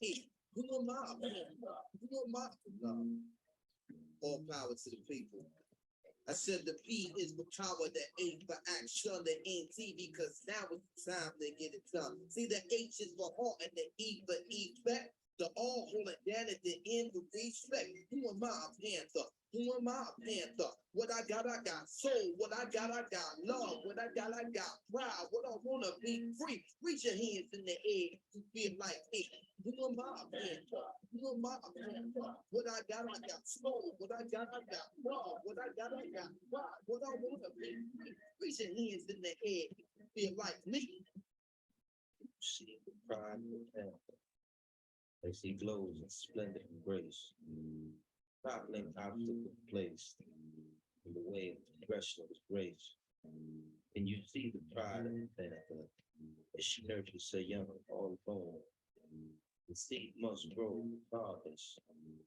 me. Who am I? Who am I? All power to the people. I said the P is the power, the A for action, the NT, because now it's time to get it done. See, the H is for heart and the E for effect. The all hold it down at the end with respect. Who am I? Panther. Who am I? Panther. What I got soul. What I got love. What I got pride. What I wanna be free. Reach your hands in the air to feel like me. Who am I? Panther. Who am I? Panther. What I got soul. What I got love. What I got pride. What I wanna be free. Reach your hands in the air to feel like me. See the pride of the Panther. As he glows in splendid grace, toppling obstacle placed in the way of progression of his grace. And you see the pride of the Panther as she nurtures her young all alone. The seed must grow regardless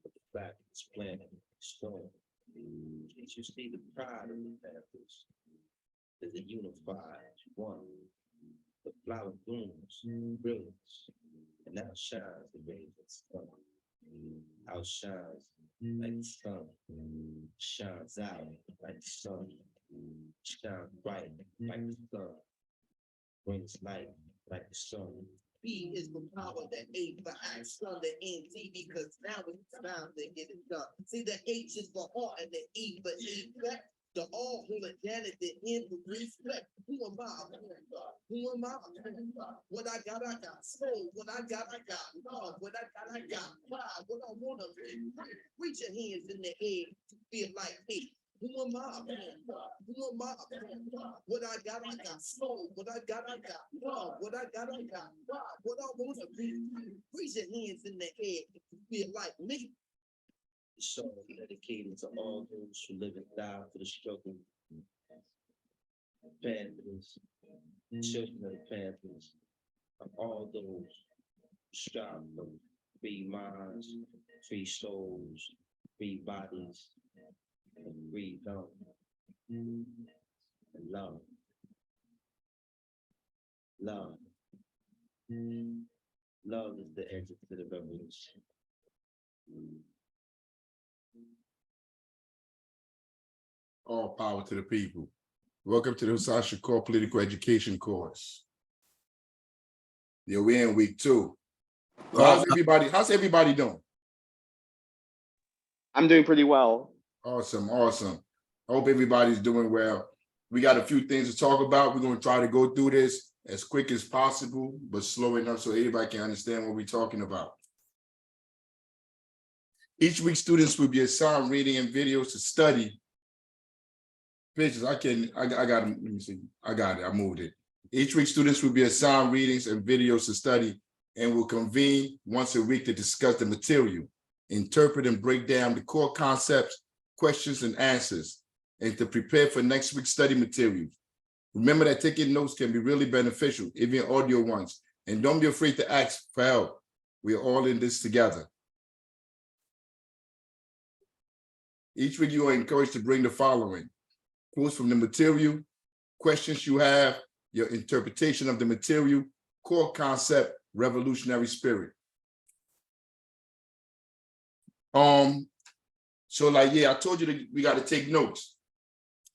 of the fact it's planted in stone. As you see the pride of the Panthers as a unified one. The flower blooms, brilliance, and outshines the radiant sun. Outshines like the sun, shines out like the sun, shines bright like the sun, brings light like the sun. B is the power, the A for action, the NT, because now it's time to get it done. See, the H is for heart and the E for effect. The all hold it down at the end with respect. Who am I? Who am I? What I got soul. What I got love. What I got pride. What I wanna be. Reach your hands in the air to feel like me. Who am I? Who am I? What I got soul. What I got love. What I got pride. What I wanna be. Reach your hands in the air to feel like me. The song dedicated to all those who live and die for the struggle. Panthers, children of the Panthers, and all those who strive for free minds, free souls, free bodies, and freedom, and love. Love. Love is the answer to the revolution. All power to the people. Welcome to the Hasan Shakur Political Education course. Yeah, we're in week 2. So how's everybody doing? I'm doing pretty well. Awesome. I hope everybody's doing well. We got a few things to talk about. We're going to try to go through this as quick as possible, but slow enough so everybody can understand what we're talking about. Each week, students will be assigned reading and videos to study. Pictures, I got it. Let me see. I got it. I moved it. Each week, students will be assigned readings and videos to study and will convene once a week to discuss the material, interpret and break down the core concepts, questions, and answers, and to prepare for next week's study materials. Remember that taking notes can be really beneficial, even audio ones, and don't be afraid to ask for help. We are all in this together. Each week, you are encouraged to bring the following: quotes from the material, questions you have, your interpretation of the material, core concept, revolutionary spirit. So I told you that we got to take notes.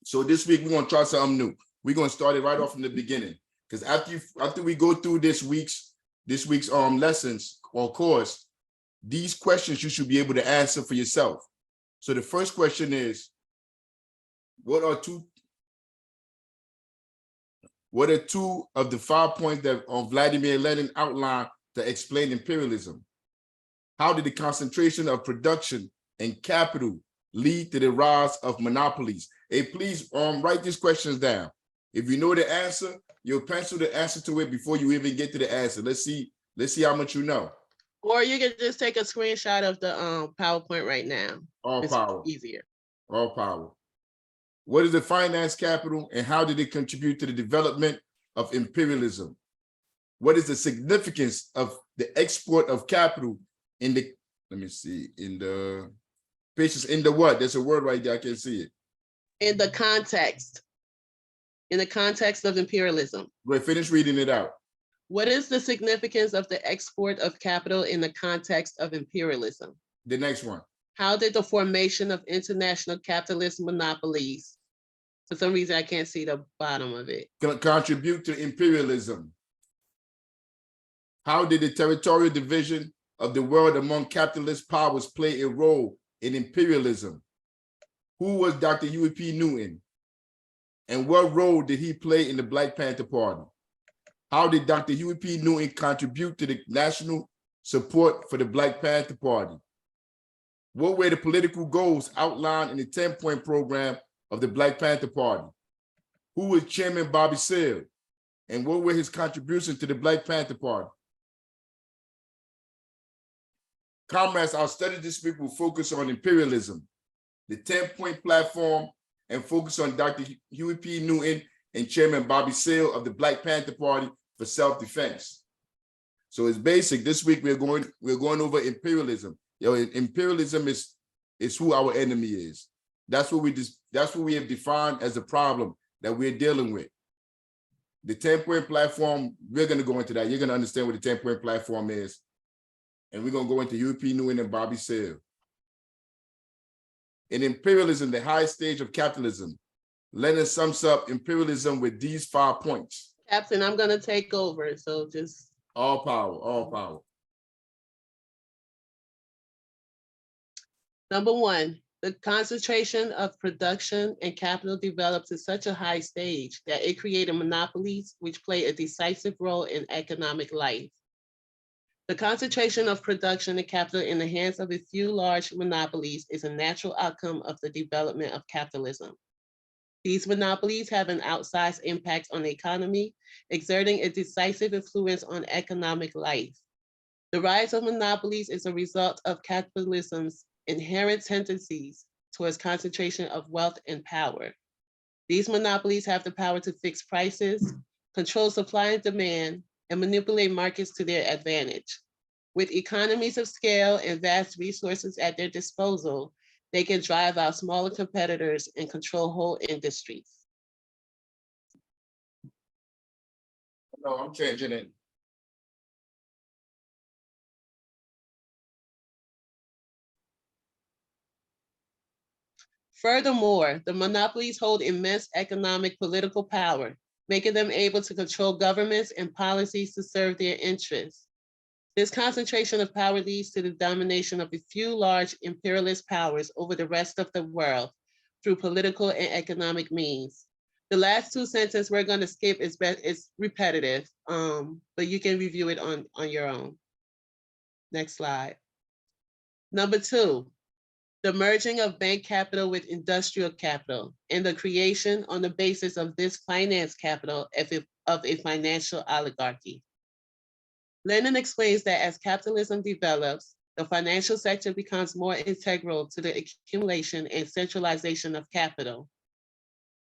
So this week we're gonna try something new. We're gonna start it right off from the beginning, because after we go through this week's lessons or course, these questions you should be able to answer for yourself. So the first question is, what are two of the 5 points that Vladimir Lenin outlined to explain imperialism? How did the concentration of production and capital lead to the rise of monopolies? Hey, please write these questions down. If you know the answer, you'll pencil the answer to it before you even get to the answer. Let's see how much you know. Or you can just take a screenshot of the PowerPoint right now. All it's power. Easier. All power. What is the finance capital and how did it contribute to the development of imperialism? What is the significance of the export of capital in the, in the what? There's a word right there, I can't see it. In the context of imperialism. Wait, finish reading it out. What is the significance of the export of capital in the context of imperialism? The next one. How did the formation of international capitalist monopolies, for some reason I can't see the bottom of it, Contribute to imperialism? How did the territorial division of the world among capitalist powers play a role in imperialism? Who was Dr. Huey P. Newton? And what role did he play in the Black Panther Party? How did Dr. Huey P. Newton contribute to the national support for the Black Panther Party? What were the political goals outlined in the 10-point program of the Black Panther Party? Who was Chairman Bobby Seale? And what were his contributions to the Black Panther Party? Comrades, our study this week will focus on imperialism, the 10-point platform, and focus on Dr. Huey P. Newton and Chairman Bobby Seale of the Black Panther Party for self-defense. So it's basic. This week we're going over imperialism. Imperialism is who our enemy is. That's what we have defined as a problem that we're dealing with. The 10-point platform, we're going to go into that. You're going to understand what the 10-point platform is. And we're going to go into Huey P. Newton and Bobby Seale. In imperialism, the highest stage of capitalism, Lenin sums up imperialism with these 5 points. Captain, I'm going to take over, so just... All power, all power. Number 1, the concentration of production and capital developed to such a high stage that it created monopolies which play a decisive role in economic life. The concentration of production and capital in the hands of a few large monopolies is a natural outcome of the development of capitalism. These monopolies have an outsized impact on the economy, exerting a decisive influence on economic life. The rise of monopolies is a result of capitalism's inherent tendencies towards concentration of wealth and power. These monopolies have the power to fix prices, control supply and demand, and manipulate markets to their advantage. With economies of scale and vast resources at their disposal, they can drive out smaller competitors and control whole industries. No, I'm changing it. Furthermore, the monopolies hold immense economic political power, making them able to control governments and policies to serve their interests. This concentration of power leads to the domination of a few large imperialist powers over the rest of the world through political and economic means. The last 2 sentences we're going to skip is repetitive, but you can review it on your own. Next slide. Number 2, the merging of bank capital with industrial capital and the creation on the basis of this finance capital of a financial oligarchy. Lenin explains that as capitalism develops, the financial sector becomes more integral to the accumulation and centralization of capital.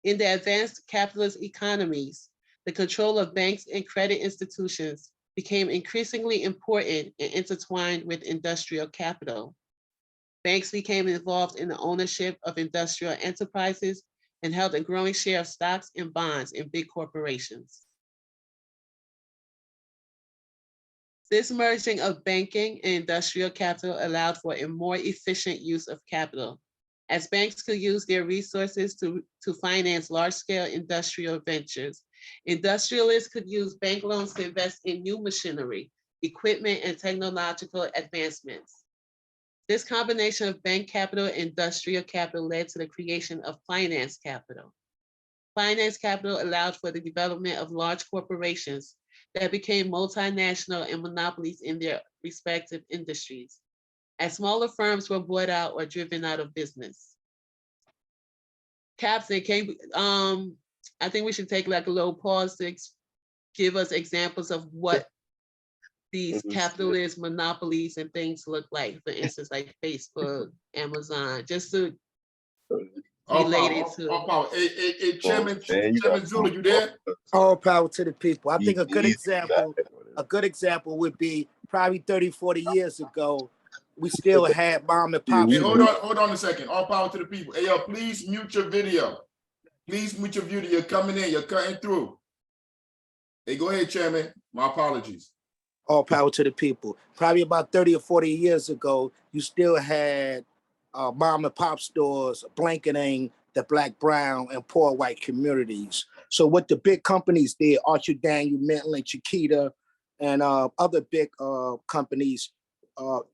In the advanced capitalist economies, the control of banks and credit institutions became increasingly important and intertwined with industrial capital. Banks became involved in the ownership of industrial enterprises and held a growing share of stocks and bonds in big corporations. This merging of banking and industrial capital allowed for a more efficient use of capital, as banks could use their resources to finance large-scale industrial ventures. Industrialists could use bank loans to invest in new machinery, equipment, and technological advancements. This combination of bank capital and industrial capital led to the creation of finance capital. Finance capital allowed for the development of large corporations that became multinational and monopolies in their respective industries, as smaller firms were bought out or driven out of business. Captain, I think we should take like a little pause to give us examples of what these capitalist monopolies and things look like. For instance, like Facebook, Amazon, just to relate it to. Hey, Chairman Zulu, you there? All power to the people. I think a good example would be probably 30, 40 years ago, we still had mom and pop. Hey, hold on a second. All power to the people. Hey, yo, please mute your video. Please mute your video. You're coming in, you're cutting through. Hey, go ahead, Chairman. My apologies. All power to the people. Probably about 30 or 40 years ago, you still had mom and pop stores blanketing the black, brown, and poor white communities. So what the big companies did, Archer Daniel, Mental, Chiquita, and other big companies,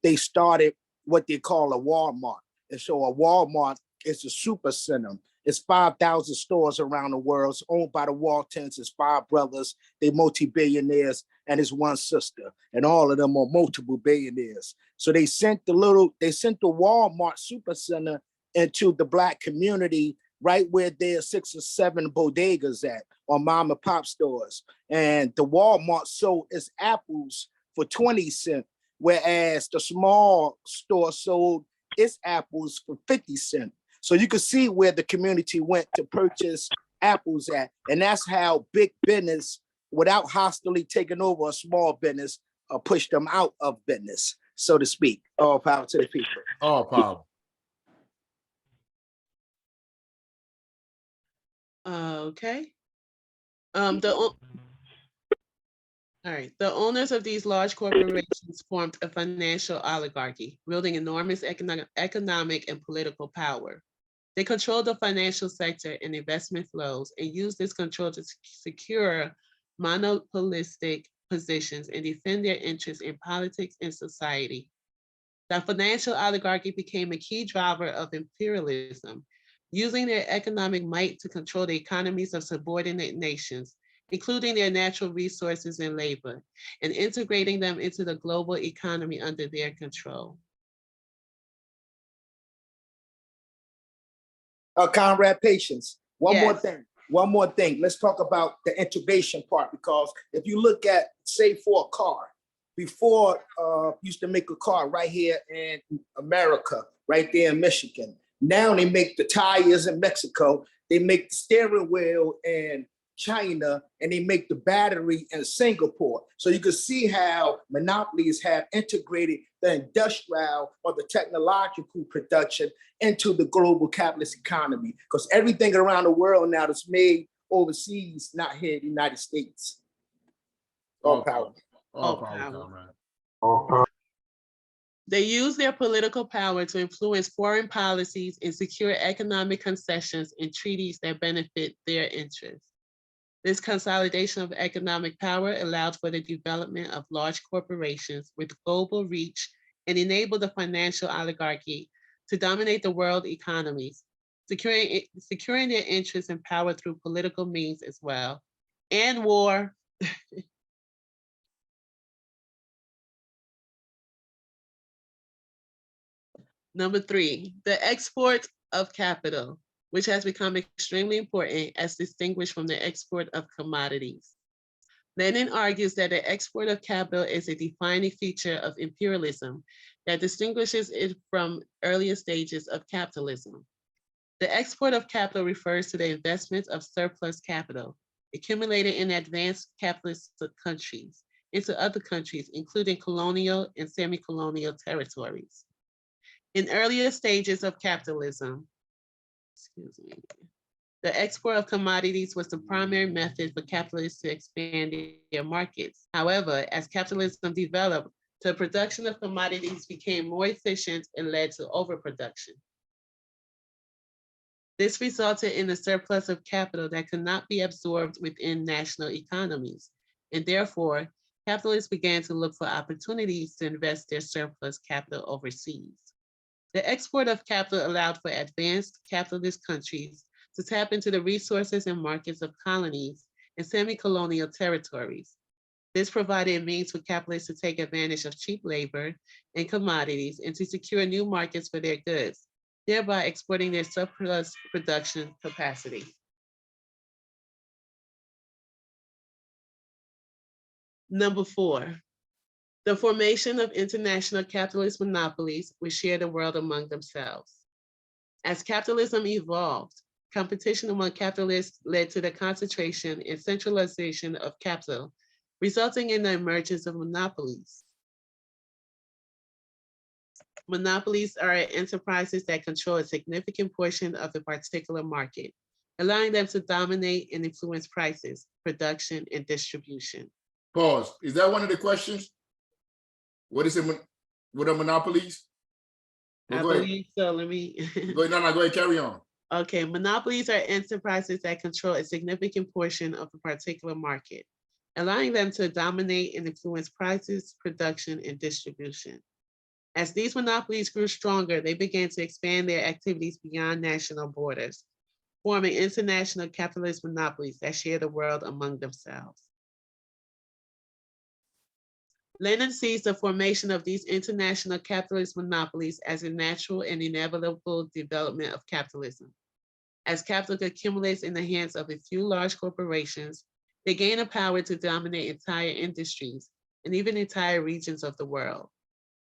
they started what they call a Walmart. And so a Walmart is a super center. It's 5,000 stores around the world. It's owned by the Waltons. It's 5 brothers. They're multi-billionaires, and it's 1 sister. And all of them are multiple billionaires. So they sent the Walmart super center into the black community, right where there's 6 or 7 bodegas at, or mom and pop stores. And the Walmart sold its apples for 20 cents, whereas the small store sold its apples for 50 cents. So you can see where the community went to purchase apples at. And that's how big business, without hostilely taking over a small business, pushed them out of business, so to speak. All power to the people. All power. Okay. All right. The owners of these large corporations formed a financial oligarchy, wielding enormous economic and political power. They controlled the financial sector and investment flows and used this control to secure monopolistic positions and defend their interests in politics and society. The financial oligarchy became a key driver of imperialism, using their economic might to control the economies of subordinate nations, including their natural resources and labor, and integrating them into the global economy under their control. Conrad, patience. One more Yes. thing. One more thing. Let's talk about the integration part, because if you look at, say, for a car, before used to make a car right here in America, right there in Michigan. Now they make the tires in Mexico. They make the steering wheel in China, and they make the battery in Singapore. So you can see how monopolies have integrated the industrial or the technological production into the global capitalist economy, because everything around the world now is made overseas, not here in the United States. All power. All All power, power. comrade. They use their political power to influence foreign policies and secure economic concessions and treaties that benefit their interests. This consolidation of economic power allowed for the development of large corporations with global reach and enabled the financial oligarchy to dominate the world economies, securing their interests and power through political means as well, and war. Number 3, the export of capital, which has become extremely important as distinguished from the export of commodities. Lenin argues that the export of capital is a defining feature of imperialism that distinguishes it from earlier stages of capitalism. The export of capital refers to the investment of surplus capital accumulated in advanced capitalist countries into other countries, including colonial and semi-colonial territories. In earlier stages of capitalism, the export of commodities was the primary method for capitalists to expand their markets. However, as capitalism developed, the production of commodities became more efficient and led to overproduction. This resulted in a surplus of capital that could not be absorbed within national economies, and therefore, capitalists began to look for opportunities to invest their surplus capital overseas. The export of capital allowed for advanced capitalist countries to tap into the resources and markets of colonies and semi-colonial territories. This provided a means for capitalists to take advantage of cheap labor and commodities and to secure new markets for their goods, thereby exporting their surplus production capacity. Number 4, the formation of international capitalist monopolies which share the world among themselves. As capitalism evolved, competition among capitalists led to the concentration and centralization of capital, resulting in the emergence of monopolies. Monopolies are enterprises that control a significant portion of a particular market. allowing them to dominate and influence prices, production, and distribution. Pause. Is that one of the questions? What is it? What are monopolies? I Go ahead. believe so. Let me. Go ahead. No, go ahead. Carry on. Okay, monopolies are enterprises that control a significant portion of a particular market, allowing them to dominate and influence prices, production, and distribution. As these monopolies grew stronger, they began to expand their activities beyond national borders, forming international capitalist monopolies that share the world among themselves. Lenin sees the formation of these international capitalist monopolies as a natural and inevitable development of capitalism. As capital accumulates in the hands of a few large corporations, they gain a power to dominate entire industries and even entire regions of the world.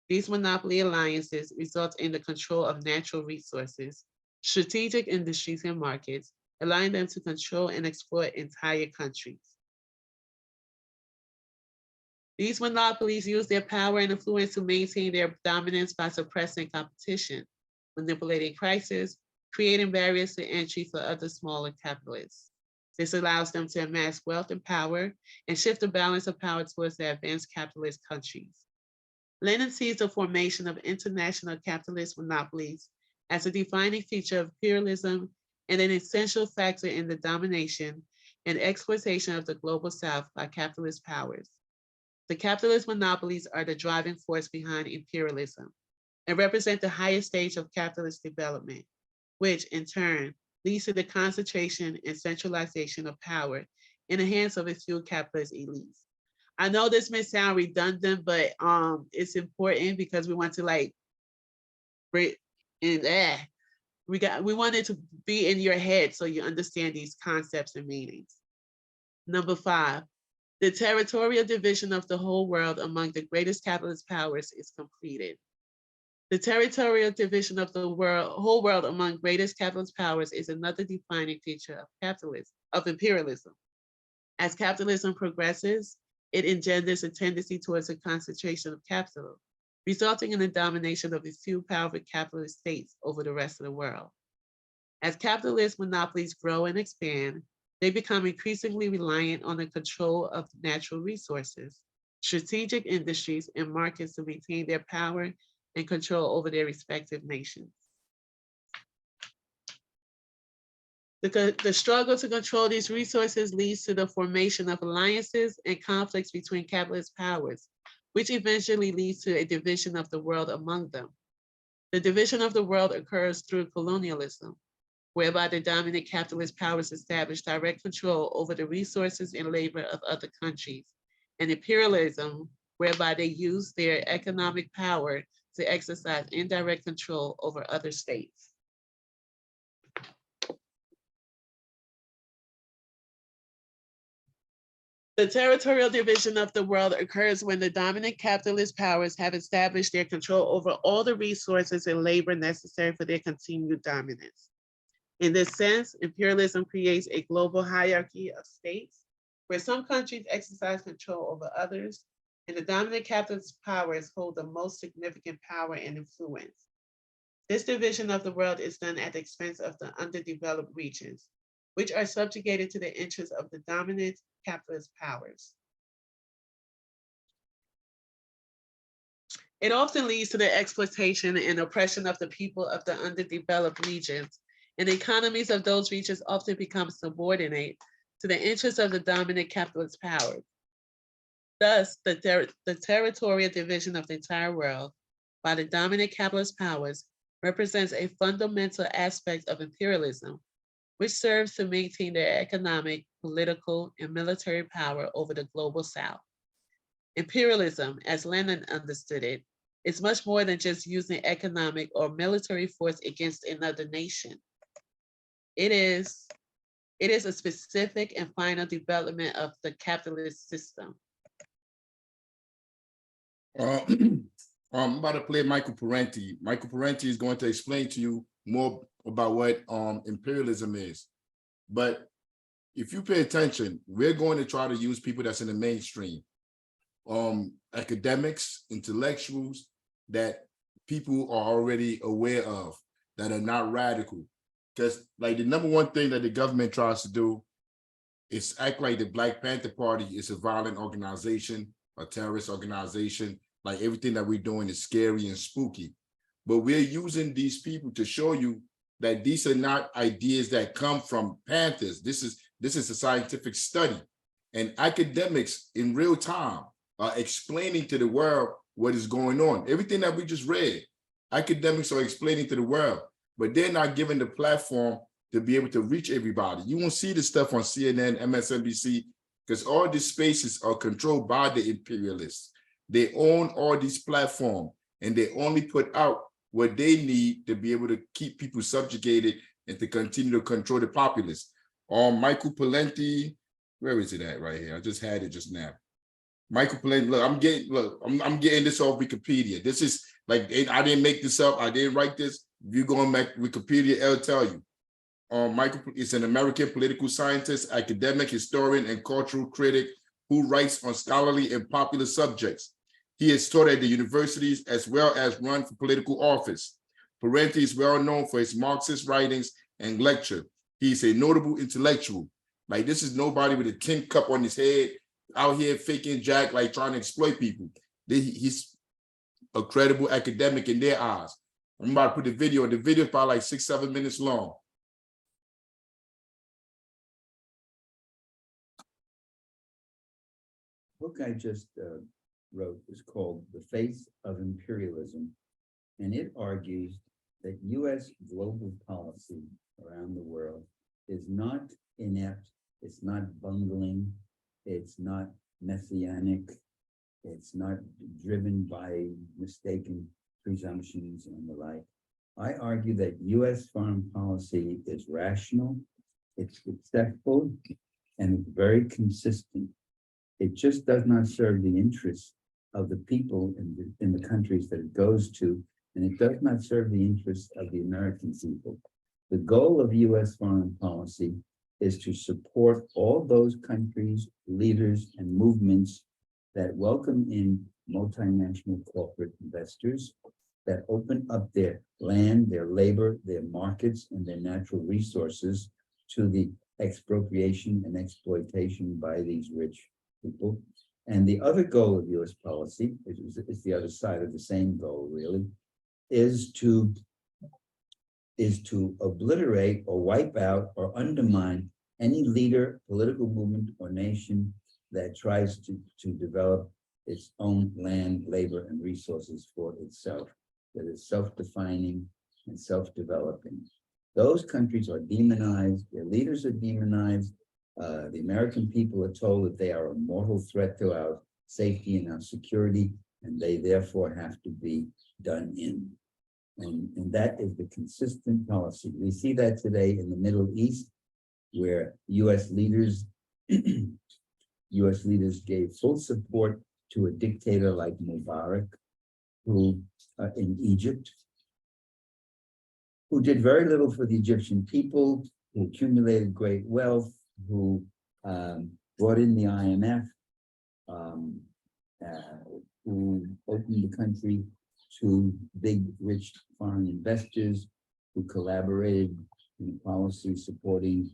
These monopoly alliances result in the control of natural resources, strategic industries and markets, allowing them to control and exploit entire countries. These monopolies use their power and influence to maintain their dominance by suppressing competition, manipulating prices, creating barriers to entry for other smaller capitalists. This allows them to amass wealth and power and shift the balance of power towards the advanced capitalist countries. Lenin sees the formation of international capitalist monopolies as a defining feature of imperialism and an essential factor in the domination and exploitation of the global South by capitalist powers. The capitalist monopolies are the driving force behind imperialism and represent the highest stage of capitalist development, which in turn leads to the concentration and centralization of power in the hands of a few capitalist elites. I know this may sound redundant, but it's important because we want to like break in we want it to be in your head so you understand these concepts and meanings. Number 5, the territorial division of the whole world among the greatest capitalist powers is completed. The territorial division of the whole world among greatest capitalist powers is another defining feature of imperialism. As capitalism progresses, it engenders a tendency towards a concentration of capital, resulting in the domination of a few powerful capitalist states over the rest of the world. As capitalist monopolies grow and expand, they become increasingly reliant on the control of natural resources, strategic industries, and markets to maintain their power and control over their respective nations. The struggle to control these resources leads to the formation of alliances and conflicts between capitalist powers, which eventually leads to a division of the world among them. The division of the world occurs through colonialism, whereby the dominant capitalist powers establish direct control over the resources and labor of other countries, and imperialism, whereby they use their economic power to exercise indirect control over other states. The territorial division of the world occurs when the dominant capitalist powers have established their control over all the resources and labor necessary for their continued dominance. In this sense, imperialism creates a global hierarchy of states where some countries exercise control over others, and the dominant capitalist powers hold the most significant power and influence. This division of the world is done at the expense of the underdeveloped regions, which are subjugated to the interests of the dominant capitalist powers. It often leads to the exploitation and oppression of the people of the underdeveloped regions, and the economies of those regions often become subordinate to the interests of the dominant capitalist powers. Thus, the territorial division of the entire world by the dominant capitalist powers represents a fundamental aspect of imperialism, which serves to maintain their economic, political, and military power over the global South. Imperialism, as Lenin understood it, is much more than just using economic or military force against another nation. It is a specific and final development of the capitalist system. I'm about to play Michael Parenti. Michael Parenti is going to explain to you more about what imperialism is. But if you pay attention, we're going to try to use people that's in the mainstream, academics, intellectuals that people are already aware of, that are not radical. Because like the number one thing that the government tries to do is act like the Black Panther Party is a violent organization, a terrorist organization, like everything that we're doing is scary and spooky. But we're using these people to show you that these are not ideas that come from Panthers. This is a scientific study. And academics in real time are explaining to the world what is going on. Everything that we just read, academics are explaining to the world, but they're not given the platform to be able to reach everybody. You won't see this stuff on CNN, MSNBC, because all these spaces are controlled by the imperialists. They own all these platforms, and they only put out what they need to be able to keep people subjugated and to continue to control the populace. Michael Palenti, where is it at right here? I just had it just now. Michael Palenti, look, I'm getting this off Wikipedia. This is like, I didn't make this up. I didn't write this. If you go on Wikipedia, it'll tell you. Michael is an American political scientist, academic, historian, and cultural critic who writes on scholarly and popular subjects. He has taught at the universities as well as run for political office. Parenti is well known for his Marxist writings and lecture. He's a notable intellectual. Like, this is nobody with a tin cup on his head out here faking Jack, like trying to exploit people. He's a credible academic in their eyes. I'm about to put the video, and the video is probably like 6-7 minutes long. Book I just wrote is called The Face of Imperialism, and it argues that U.S. global policy around the world is not inept, it's not bungling, it's not messianic, it's not driven by mistaken presumptions and the like. I argue that U.S. foreign policy is rational, it's successful, and it's very consistent. It just does not serve the interests of the people in the countries that it goes to, and it does not serve the interests of the American people. The goal of U.S. foreign policy is to support all those countries, leaders, and movements that welcome in multinational corporate investors, that open up their land, their labor, their markets, and their natural resources to the expropriation and exploitation by these rich people. And the other goal of U.S. policy, is the other side of the same goal, really, is to obliterate or wipe out or undermine any leader, political movement, or nation that tries to develop its own land, labor, and resources for itself, that is self-defining and self-developing. Those countries are demonized, their leaders are demonized. The American people are told that they are a mortal threat to our safety and our security, and they therefore have to be done in. And that is the consistent policy. We see that today in the Middle East, where U.S. leaders gave full support to a dictator like Mubarak, who in Egypt, who did very little for the Egyptian people, who accumulated great wealth, who brought in the IMF, who opened the country to big, rich foreign investors, who collaborated in policy supporting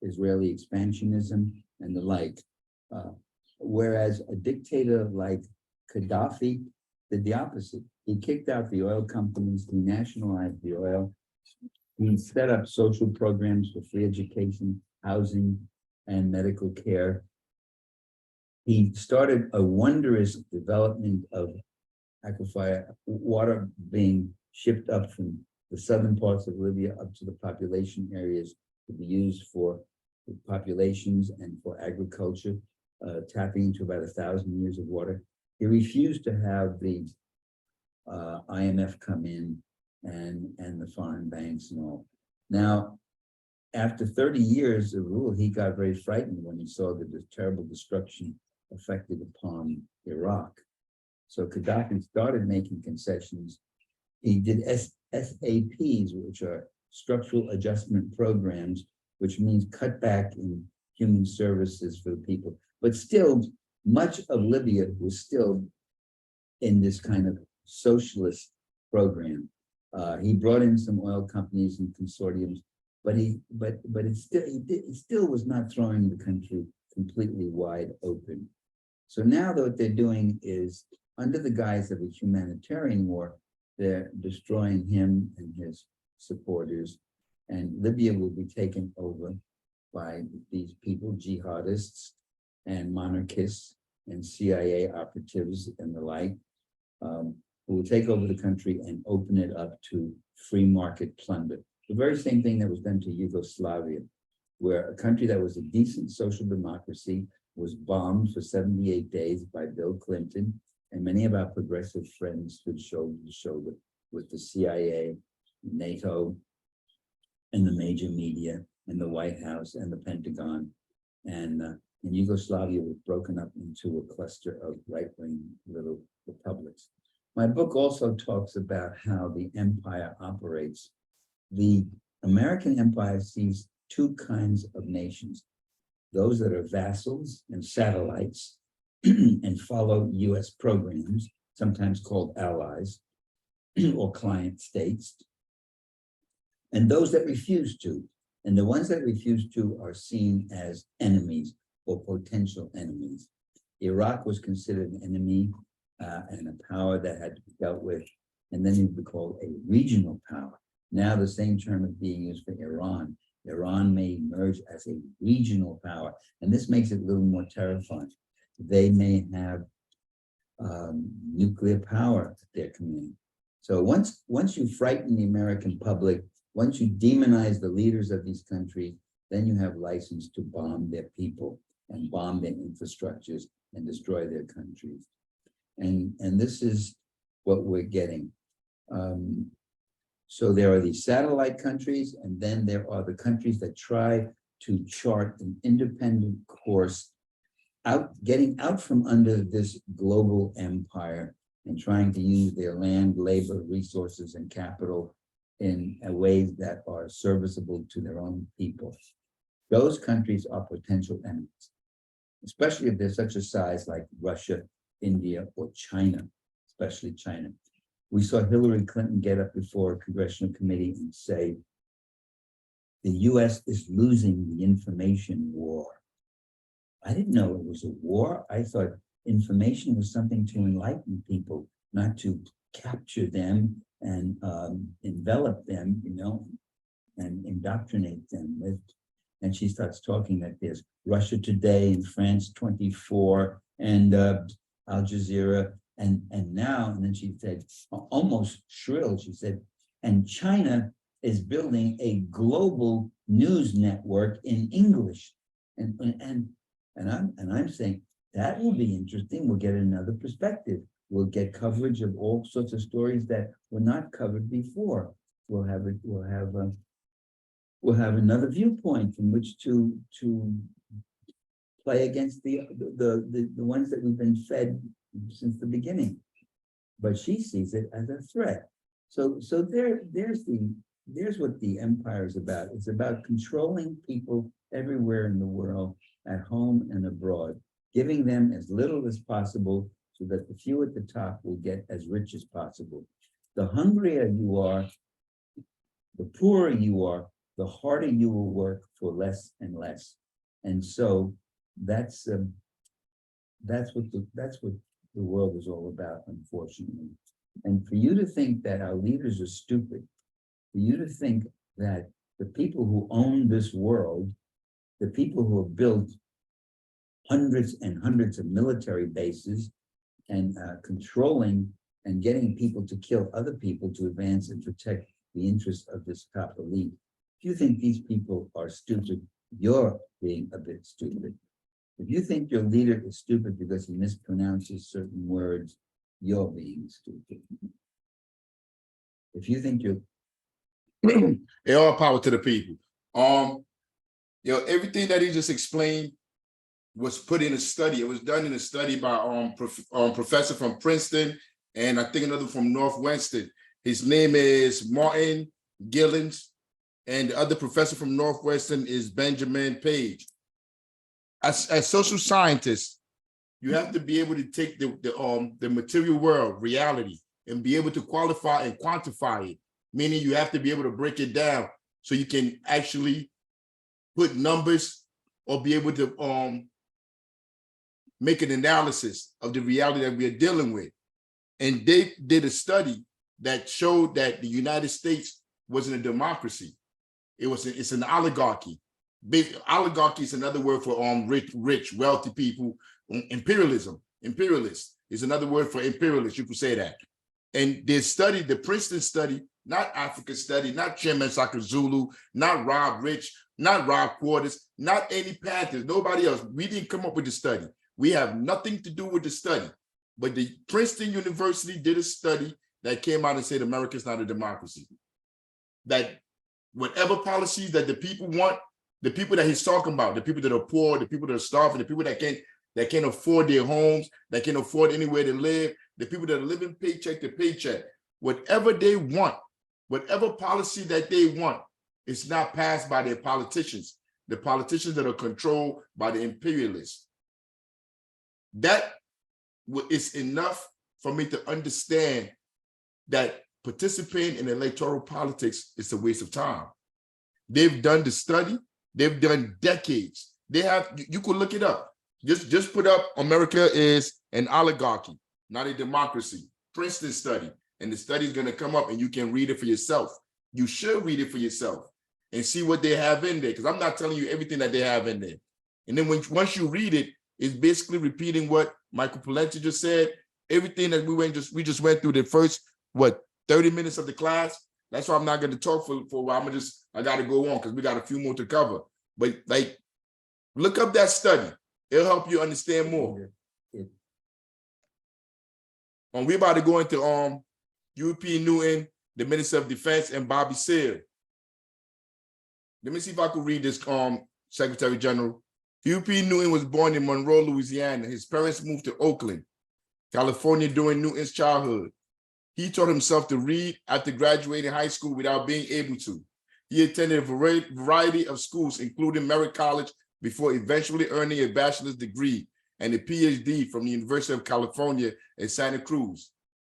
Israeli expansionism and the like. Whereas a dictator like Gaddafi did the opposite. He kicked out the oil companies, he nationalized the oil, he set up social programs for free education, housing, and medical care. He started a wondrous development of aquifer water being shipped up from the southern parts of Libya up to the population areas to be used for the populations and for agriculture, tapping into about 1,000 years of water. He refused to have the IMF come in and the foreign banks and all. Now, after 30 years of rule, he got very frightened when he saw the terrible destruction affected upon Iraq. So Gaddafi started making concessions. He did SAPs, which are structural adjustment programs, which means cut back in human services for the people. But still, much of Libya was still in this kind of socialist program. He brought in some oil companies and consortiums, but it still was not throwing the country completely wide open. So now what they're doing is, under the guise of a humanitarian war, they're destroying him and his supporters, and Libya will be taken over by these people, jihadists and monarchists and CIA operatives and the like, who will take over the country and open it up to free market plunder. The very same thing that was done to Yugoslavia, where a country that was a decent social democracy was bombed for 78 days by Bill Clinton, and many of our progressive friends stood shoulder to shoulder with the CIA, NATO, and the major media, and the White House, and the Pentagon. And Yugoslavia was broken up into a cluster of right-wing little republics. My book also talks about how the empire operates. The American empire sees two kinds of nations: those that are vassals and satellites and follow US programs, sometimes called allies or client states, and those that refuse to. And the ones that refuse to are seen as enemies or potential enemies. Iraq was considered an enemy and a power that had to be dealt with, and then it would be called a regional power. Now the same term is being used for Iran. Iran may emerge as a regional power, and this makes it a little more terrifying. They may have nuclear power at their command. So once you frighten the American public, once you demonize the leaders of these countries, then you have license to bomb their people and bomb their infrastructures and destroy their countries. And this is what we're getting. So there are these satellite countries, and then there are the countries that try to chart an independent course, getting out from under this global empire and trying to use their land, labor, resources, and capital in ways that are serviceable to their own people. Those countries are potential enemies, especially if they're such a size like Russia, India, or China, especially China. We saw Hillary Clinton get up before a congressional committee and say, the US is losing the information war. I didn't know it was a war. I thought information was something to enlighten people, not to capture them and envelop them, and indoctrinate them. And she starts talking that there's Russia Today and France 24 and Al Jazeera. And then she said, almost shrill, she said, and China is building a global news network in English. And I'm saying that will be interesting. We'll get another perspective. We'll get coverage of all sorts of stories that were not covered before. We'll have another viewpoint from which to play against the ones that we've been fed since the beginning. But she sees it as a threat. So there's what the empire is about. It's about controlling people everywhere in the world, at home and abroad, giving them as little as possible so that the few at the top will get as rich as possible. The hungrier you are, the poorer you are, the harder you will work for less and less. And so that's what the world is all about, unfortunately. And for you to think that our leaders are stupid, for you to think that the people who own this world, the people who have built hundreds and hundreds of military bases and controlling and getting people to kill other people to advance and protect the interests of this top elite. If you think these people are stupid, you're being a bit stupid. If you think your leader is stupid because he mispronounces certain words, you're being stupid. If you think you're all power to the people. Everything that he just explained was put in a study. It was done in a study by professor from Princeton and I think another from Northwestern. His name is Martin Gillens, and the other professor from Northwestern is Benjamin Page. As social scientists, you have to be able to take the material world, reality, and be able to qualify and quantify it meaning you have to be able to break it down so you can actually put numbers or be able to make an analysis of the reality that we're dealing with. And they did a study that showed that the United States wasn't a democracy. It's an oligarchy. Oligarchy is another word for rich, wealthy people. Imperialist is another word for imperialist. You could say that. And they studied the Princeton study, not African study, not Chairman Shakur Zulu, not Rob Rich, not Rob Quarters, not any Panthers, nobody else. We didn't come up with the study. We have nothing to do with the study. But the Princeton University did a study that came out and said America is not a democracy. That whatever policies that the people want, the people that he's talking about, the people that are poor, the people that are starving, the people that can't afford their homes, that can't afford anywhere to live, the people that are living paycheck to paycheck, whatever they want, whatever policy that they want, it's not passed by their politicians, the politicians that are controlled by the imperialists. That is enough for me to understand that participating in electoral politics is a waste of time. They've done the study, they've done decades. They have, you could look it up. Just put up America is an oligarchy, not a democracy. Princeton study. And the study is going to come up and you can read it for yourself. You should read it for yourself and see what they have in there, because I'm not telling you everything that they have in there. And then once you read it, it's basically repeating what Michael Polenta just said. Everything that we just went through the first, 30 minutes of the class. That's why I'm not going to talk for a while. I got to go on because we got a few more to cover. But like, look up that study. It'll help you understand more. We're about to go into European Newton, the Minister of Defense, and Bobby Seale. Let me see if I can read this, Secretary General. European Newton was born in Monroe, Louisiana. His parents moved to Oakland, California during Newton's childhood. He taught himself to read after graduating high school without being able to. He attended a variety of schools, including Merritt College, before eventually earning a bachelor's degree and a PhD from the University of California in Santa Cruz.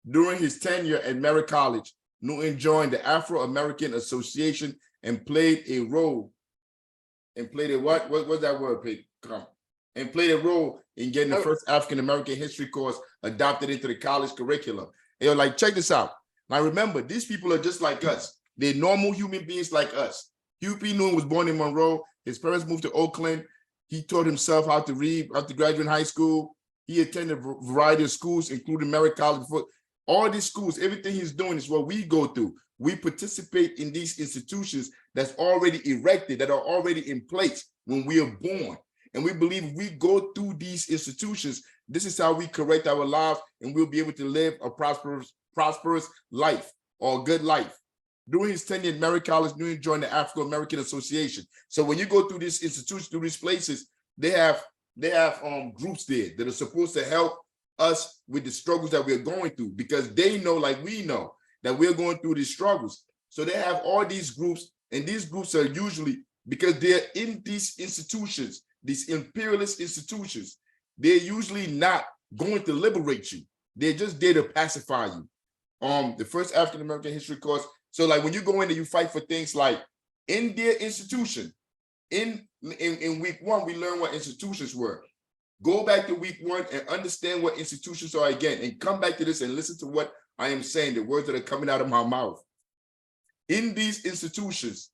During his tenure at Merritt College, Newton joined the Afro-American Association and played a role. And played a what? What's that word? And played a role in getting the first African-American history course adopted into the college curriculum. They're like, check this out. Now remember, these people are just like us. They're normal human beings like us. Hugh P. Newton was born in Monroe. His parents moved to Oakland. He taught himself how to read after graduating high school. He attended a variety of schools, including Merritt College. All these schools, everything he's doing is what we go through. We participate in these institutions that's already erected, that are already in place when we are born. And we believe if we go through these institutions, this is how we correct our lives and we'll be able to live a prosperous life or a good life. During his tenure at Merritt College, Newton joined the African-American Association. So when you go through these institutions, through these places, they have groups there that are supposed to help us with the struggles that we're going through, because they know, like we know, that we're going through these struggles. So they have all these groups, and these groups are usually, because they're in these institutions, these imperialist institutions, they're usually not going to liberate you. They're just there to pacify you. The first African-American history course. So like when you go in and you fight for things like in their institution, in week one, we learn what institutions were. Go back to week one and understand what institutions are again, and come back to this and listen to what I am saying, the words that are coming out of my mouth. In these institutions,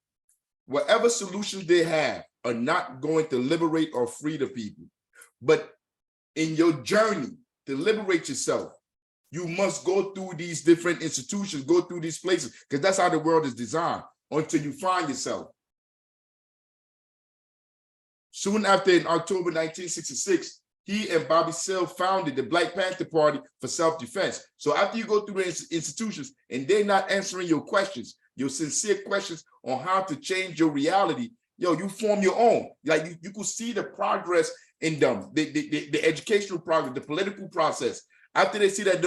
whatever solutions they have are not going to liberate or free the people. But in your journey to liberate yourself, you must go through these different institutions, go through these places, because that's how the world is designed, until you find yourself. Soon after, in October 1966, he and Bobby Seale founded the Black Panther Party for self-defense. So after you go through the institutions and they're not answering your questions, your sincere questions on how to change your reality, you form your own. Like you could see the progress in them, the educational progress, the political process. After they see that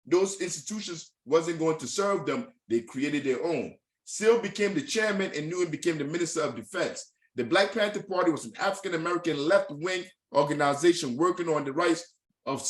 those institutions wasn't going to serve them, they created their own. Seale became the chairman and Newton became the Minister of Defense. The Black Panther Party was an African-American left-wing organization working on the rights of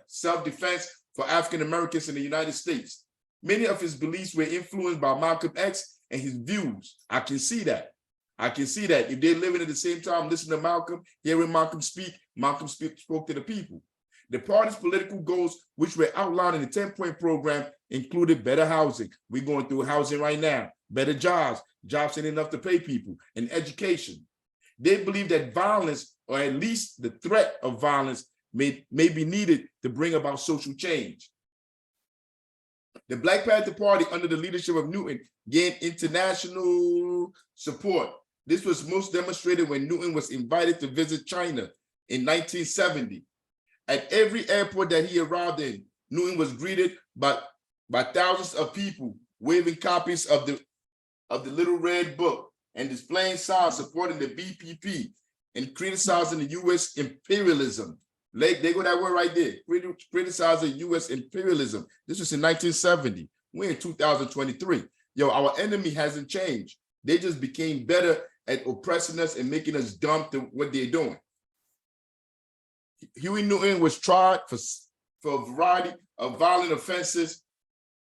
self-defense for African-Americans in the United States. Many of his beliefs were influenced by Malcolm X and his views. I can see that. I can see that. If they're living at the same time, listening to Malcolm, hearing Malcolm spoke to the people. The party's political goals, which were outlined in the 10-point program, included better housing. We're going through housing right now. Better jobs ain't enough to pay people, and education. They believe that violence, or at least the threat of violence, may be needed to bring about social change. The Black Panther Party, under the leadership of Newton, gained international support. This was most demonstrated when Newton was invited to visit China in 1970. At every airport that he arrived in, Newton was greeted by thousands of people waving copies of the Little Red Book and displaying signs supporting the BPP and criticizing the U.S. imperialism. They go that word right there, criticizing U.S. imperialism. This was in 1970. We're in 2023. Yo, our enemy hasn't changed. They just became better at oppressing us and making us dumb to what they're doing. Huey Newton was tried for a variety of violent offenses,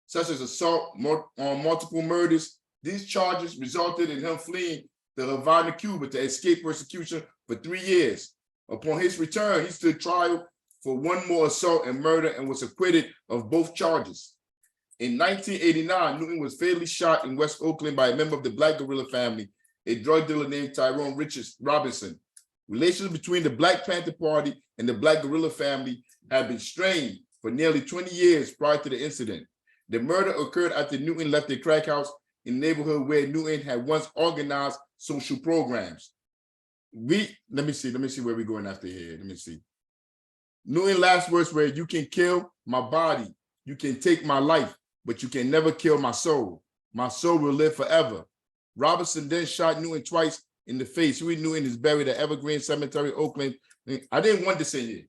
such as assault on multiple murders. These charges resulted in him fleeing to Havana, Cuba, to escape persecution for 3 years. Upon his return, he stood trial for one more assault and murder and was acquitted of both charges. In 1989, Newton was fatally shot in West Oakland by a member of the Black guerrilla family, a drug dealer named Tyrone Robinson. Relations between the Black Panther Party and the Black guerrilla family had been strained for nearly 20 years prior to the incident. The murder occurred after Newton left a crack house in the neighborhood where Newton had once organized social programs. Let me see where we're going after here. Let me see. Newton's last words were, "You can kill my body, you can take my life, but you can never kill my soul. My soul will live forever." Robinson then shot Newton twice in the face. Huey Newton is buried at Evergreen Cemetery, Oakland. I didn't want this in here.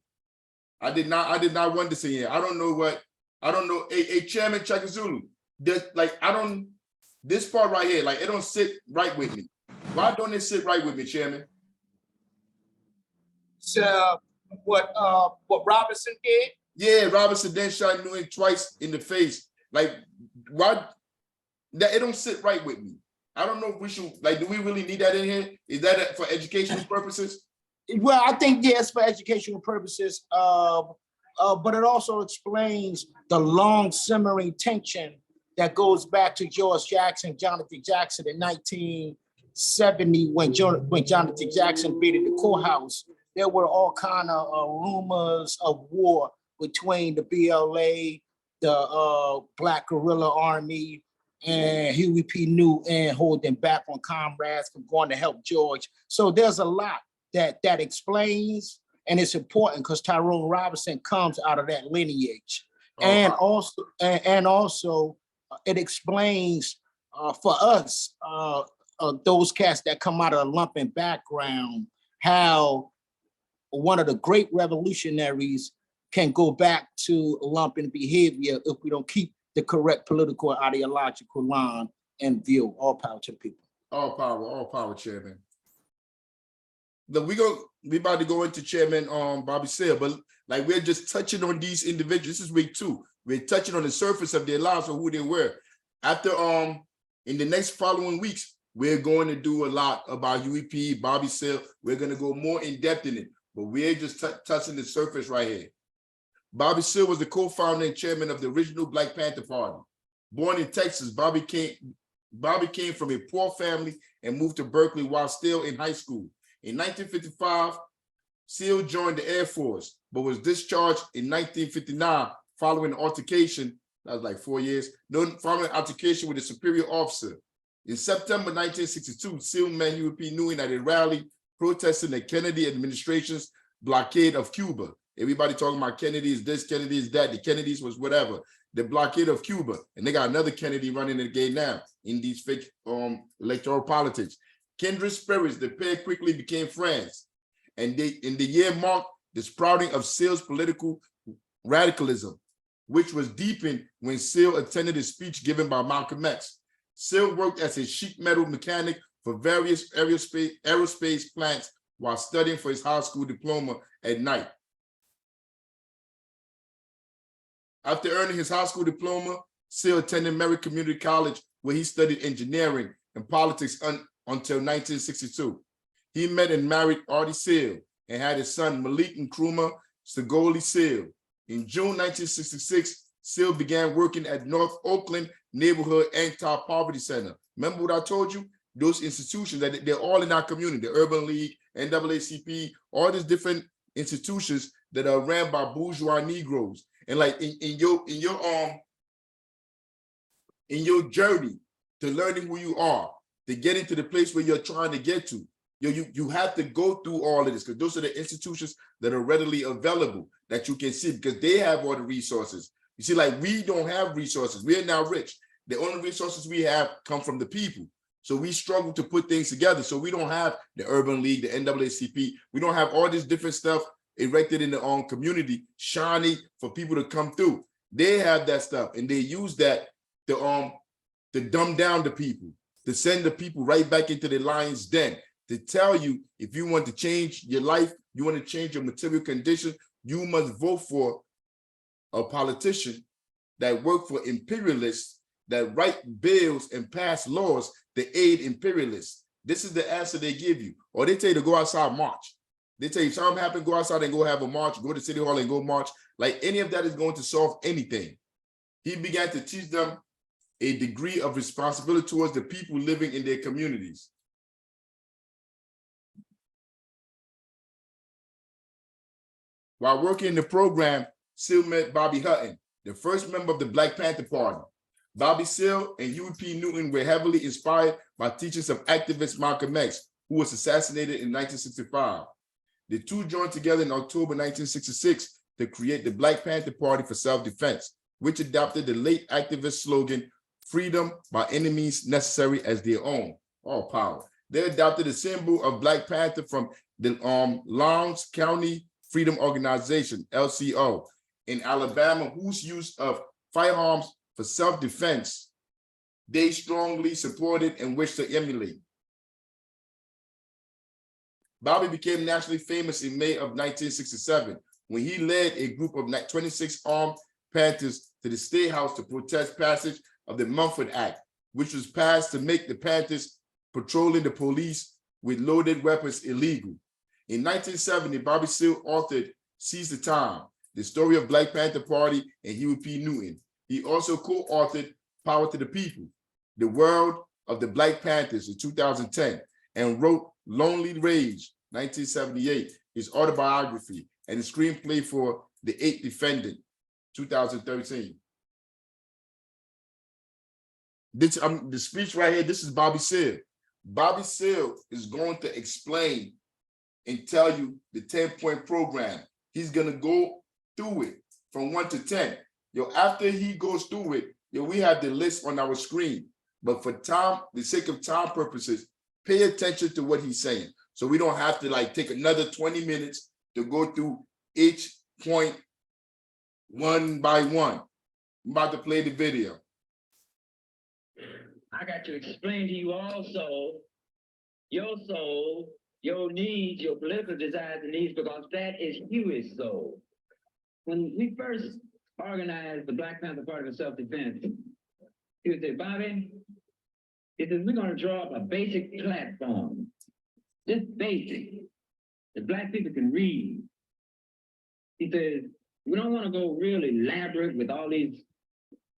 I did not want this in here. I don't know. Hey, Chairman Chakazulu, this part right here, like, it don't sit right with me. Why don't it sit right with me, Chairman? So what Robinson did? Yeah, Robinson then shot Newton twice in the face. Like, why? That it don't sit right with me. I don't know if we should, like, do we really need that in here? Is that for educational purposes? Well, I think yes, for educational purposes, but it also explains the long simmering tension that goes back to Jonathan Jackson in 1970 when Jonathan Jackson beat the courthouse. There were all kind of rumors of war between the BLA, the Black Guerrilla Army, and Huey P. Newton holding back on comrades from going to help George. So there's a lot that explains, and it's important because Tyrone Robinson comes out of that lineage. And also it explains for us, those cats that come out of a lumping background, how one of the great revolutionaries can go back to lumping behavior if we don't keep the correct political and ideological line and view. All power to the people. All power, Chairman. We about to go into Chairman Bobby Sale, but like, we're just touching on these individuals. This is week 2. We're touching on the surface of their lives or who they were. After in the next following weeks, we're going to do a lot about Huey P, Bobby Sale. We're going to go more in depth in it, but we're just touching the surface right here. Bobby Seale was the co-founder and chairman of the original Black Panther Party. Born in Texas, Bobby came from a poor family and moved to Berkeley while still in high school. In 1955, Seale joined the Air Force, but was discharged in 1959 following an altercation. That was like 4 years. Following an altercation with a superior officer. In September 1962, Seale met Huey P. Newton at a rally protesting the Kennedy administration's blockade of Cuba. Everybody talking about Kennedy is this, Kennedy is that. The Kennedys was whatever. The blockade of Cuba. And they got another Kennedy running the game now in these fake electoral politics. Kindred spirits, the pair quickly became friends. And in the year marked the sprouting of Seale's political radicalism, which was deepened when Seale attended a speech given by Malcolm X. Seale worked as a sheet metal mechanic for various aerospace plants while studying for his high school diploma at night. After earning his high school diploma, Seal attended Merritt Community College, where he studied engineering and politics until 1962. He met and married Artie Seal and had his son Malik Nkrumah Segoli Seal. In June 1966, Seal began working at North Oakland Neighborhood Anti-Poverty Center. Remember what I told you? Those institutions, that they're all in our community, the Urban League, NAACP, all these different institutions that are ran by bourgeois Negroes. And like in your journey to learning who you are, to get into the place where you're trying to get to, you have to go through all of this, because those are the institutions that are readily available that you can see, because they have all the resources. You see, like, we don't have resources. We are now rich. The only resources we have come from the people. So we struggle to put things together. So we don't have the Urban League, the NAACP. We don't have all this different stuff erected in the community, shiny for people to come through. They have that stuff, and they use that to dumb down the people, to send the people right back into the lion's den, to tell you, if you want to change your life, you want to change your material condition, you must vote for a politician that work for imperialists, that write bills and pass laws to aid imperialists. This is the answer they give you. Or they tell you to go outside, march. They tell you if something happens, go outside and go have a march, go to City Hall and go march. Like, any of that is going to solve anything. He began to teach them a degree of responsibility towards the people living in their communities. While working in the program, Seal met Bobby Hutton, the first member of the Black Panther Party. Bobby Seal and Huey P. Newton were heavily inspired by teachings of activist Malcolm X, who was assassinated in 1965. The two joined together in October 1966 to create the Black Panther Party for Self-Defense, which adopted the late activist slogan, "Freedom by any means necessary," as their own. All power. They adopted the symbol of Black Panther from the Lowndes County Freedom Organization, LCO, in Alabama, whose use of firearms for self-defense they strongly supported and wished to emulate. Bobby became nationally famous in May of 1967 when he led a group of 26 armed Panthers to the State House to protest passage of the Mumford Act, which was passed to make the Panthers patrolling the police with loaded weapons illegal. In 1970, Bobby Seal authored Seize the Time, the story of Black Panther Party and Huey P. Newton. He also co-authored Power to the People, The World of the Black Panthers in 2010, and wrote Lonely Rage, 1978, his autobiography, and the screenplay for The Eighth Defendant, 2013. This, the speech right here, this is Bobby Seal. Bobby Seal is going to explain and tell you the 10-point program. He's gonna go through it from 1 to 10. Yo, after he goes through it, yo, we have the list on our screen. But for time, the sake of time purposes, pay attention to what he's saying. So we don't have to like take another 20 minutes to go through each point one by one. I'm about to play the video. I got to explain to you also your soul, your needs, your political desires and needs, because that is Huey's soul. When we first organized the Black Panther Party for Self-Defense, he would say, Bobby, he says, we're going to draw up a basic platform, just basic, that Black people can read. He says, we don't want to go real elaborate with all these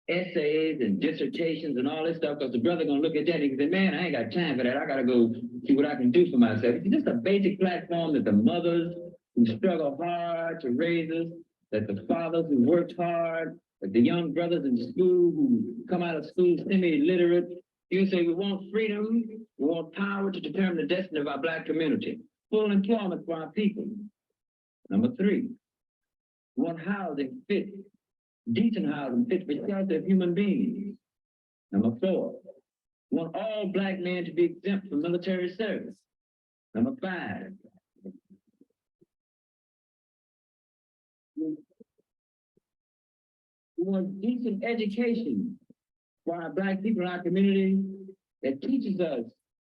essays and dissertations and all this stuff, because the brother gonna look at that and he say, man, I ain't got time for that. I gotta go see what I can do for myself. It's just a basic platform that the mothers who struggle hard to raise us, that the fathers who worked hard, that the young brothers in school who come out of school semi-literate, you say we want freedom, we want power to determine the destiny of our Black community, full employment for our people. Number 3, we want housing fit, decent housing fit for shelter of human beings. Number 4, we want all Black men to be exempt from military service. Number 5, we want decent education for our Black people in our community that teaches us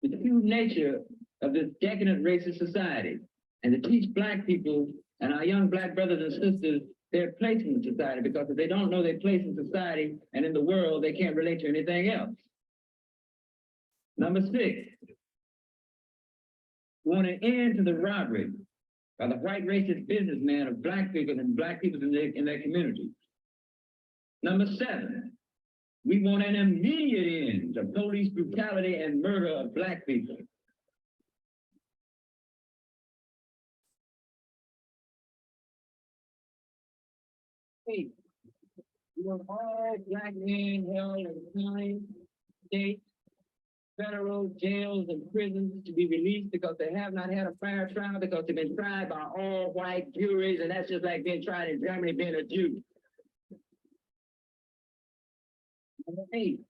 the true nature of this decadent racist society, and to teach Black people and our young Black brothers and sisters their place in society, because if they don't know their place in society and in the world, they can't relate to anything else. Number 6, we want an end to the robbery by the white racist businessmen of black people and black people in their community. Number 7, we want an immediate end to police brutality and murder of black people. Hey, we want all black men held in county, state, federal jails and prisons to be released because they have not had a fair trial, because they've been tried by all white juries, and that's just like being tried in Germany being a Jew. Number 8,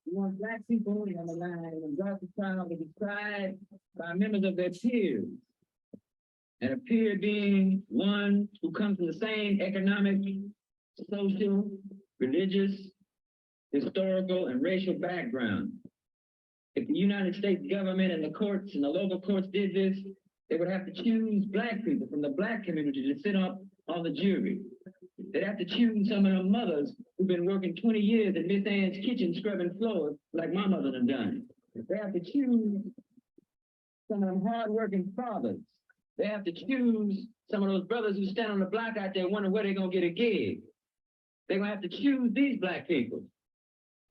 we want black people on the line and brought to trial to be tried by members of their peers. And a peer being one who comes from the same economic, social, religious, historical, and racial background. If the United States government and the courts and the local courts did this, they would have to choose black people from the black community to sit up on the jury. They'd have to choose some of the mothers who've been working 20 years in Miss Ann's kitchen scrubbing floors like my mother done done. They have to choose some of them hard-working fathers. They have to choose some of those brothers who stand on the block out there wondering where they're going to get a gig. They're going to have to choose these black people.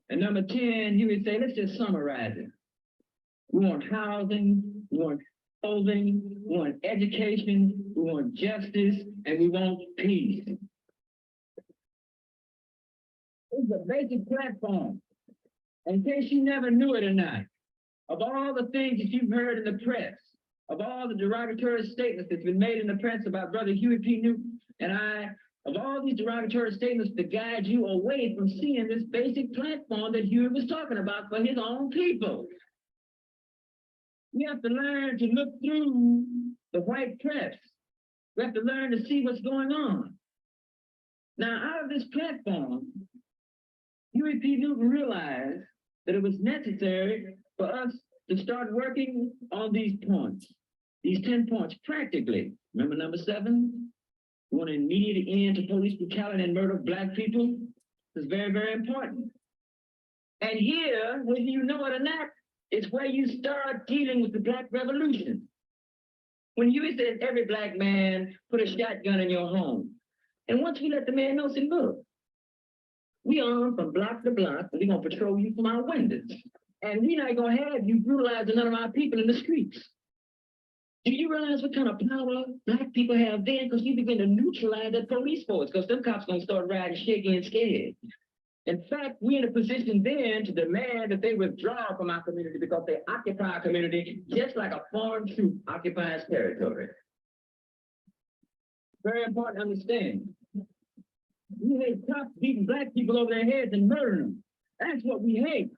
And number 10, you would say, let's just summarize it. We want housing, we want clothing, we want education, we want justice, and we want peace. It's a basic platform. In case you never knew it or not, of all the things that you've heard in the press, of all the derogatory statements that's been made in the press about Brother Huey P. Newton and I, of all these derogatory statements to guide you away from seeing this basic platform that Huey was talking about for his own people. We have to learn to look through the white press. We have to learn to see what's going on. Now, out of this platform, Huey P. Newton realized that it was necessary for us to start working on these points, these 10 points practically. Remember number 7? We want an immediate end to police brutality and murder of black people. It's very, very important. And here, whether you know it or not, it's where you start dealing with the Black Revolution. When Huey says every black man put a shotgun in your home, and once we let the man know, say, look, we armed from block to block, and we're going to patrol you from our windows. And we're not going to have you brutalizing none of our people in the streets. Do you realize what kind of power black people have then? Because you begin to neutralize that police force, because them cops going to start riding shaky and scared. In fact, we're in a position then to demand that they withdraw from our community because they occupy our community just like a foreign troop occupies territory. Very important to understand. We hate cops beating black people over their heads and murdering them. That's what we hate.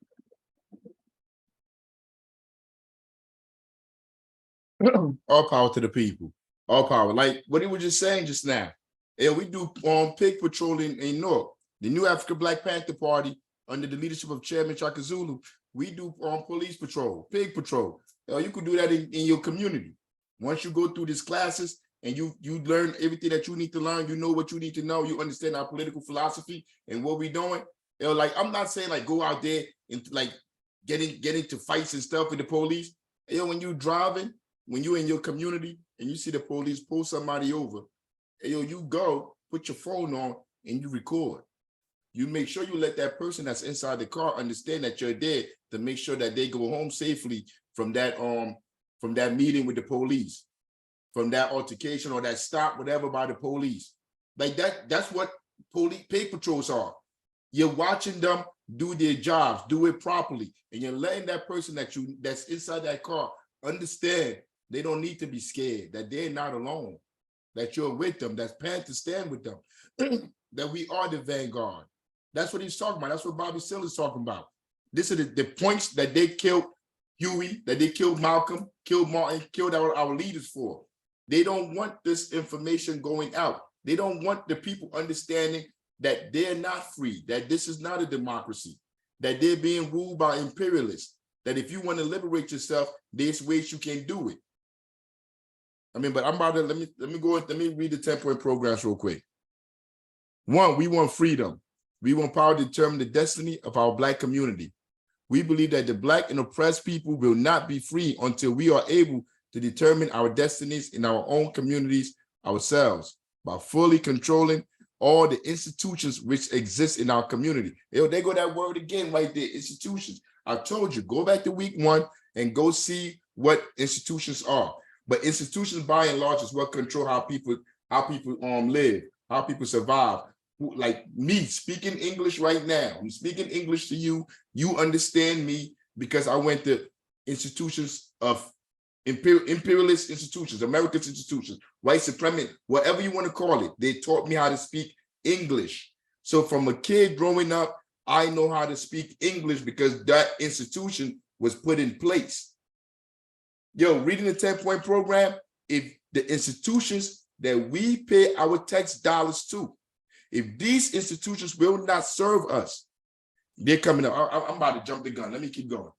All power to the people. All power. Like what he was just saying just now. Yeah, we do pig patrolling in Newark. The new African Black Panther Party, under the leadership of Chairman Shakur Zulu, we do police patrol, pig patrol. You could do that in your community. Once you go through these classes and you learn everything that you need to learn, you know what you need to know, you understand our political philosophy and what we're doing. Like I'm not saying like go out there and like get into fights and stuff with the police. When you're driving, when you're in your community and you see the police pull somebody over, you go put your phone on and you record. You make sure you let that person that's inside the car understand that you're there to make sure that they go home safely from that meeting with the police, from that altercation or that stop, whatever, by the police. Like that's what police pig patrols are. You're watching them do their jobs, do it properly, and you're letting that person that's inside that car understand they don't need to be scared, that they're not alone, that you're with them, that Panther stand with them, that we are the vanguard. That's what he's talking about. That's what Bobby Seale is talking about. This is the points that they killed Huey, that they killed Malcolm, killed Martin, killed our leaders for. They don't want this information going out. They don't want the people understanding that they're not free, that this is not a democracy, that they're being ruled by imperialists, that if you want to liberate yourself, there's ways you can do it. I mean, but I'm about to, let me read the 10-point programs real quick. One, we want freedom. We want power to determine the destiny of our Black community. We believe that the Black and oppressed people will not be free until we are able to determine our destinies in our own communities ourselves by fully controlling all the institutions which exist in our community. There go that word again right there, institutions. I told you, go back to week 1 and go see what institutions are. But institutions by and large is what control how people live, how people survive. Like me speaking English right now, I'm speaking English to you. You understand me because I went to institutions of imperialist institutions, American institutions, white supremacy, whatever you want to call it. They taught me how to speak English. So from a kid growing up, I know how to speak English because that institution was put in place. Yo, reading the 10-point program, if the institutions that we pay our tax dollars to, if these institutions will not serve us, they're coming up. I'm about to jump the gun. Let me keep going.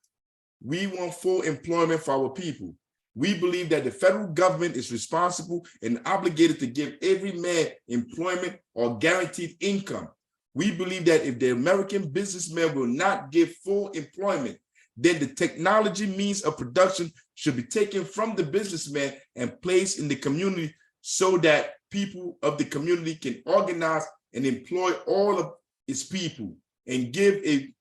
We want full employment for our people. We believe that the federal government is responsible and obligated to give every man employment or guaranteed income. We believe that if the American businessman will not give full employment, then the technology means of production should be taken from the businessman and placed in the community so that people of the community can organize and employ all of its people and give a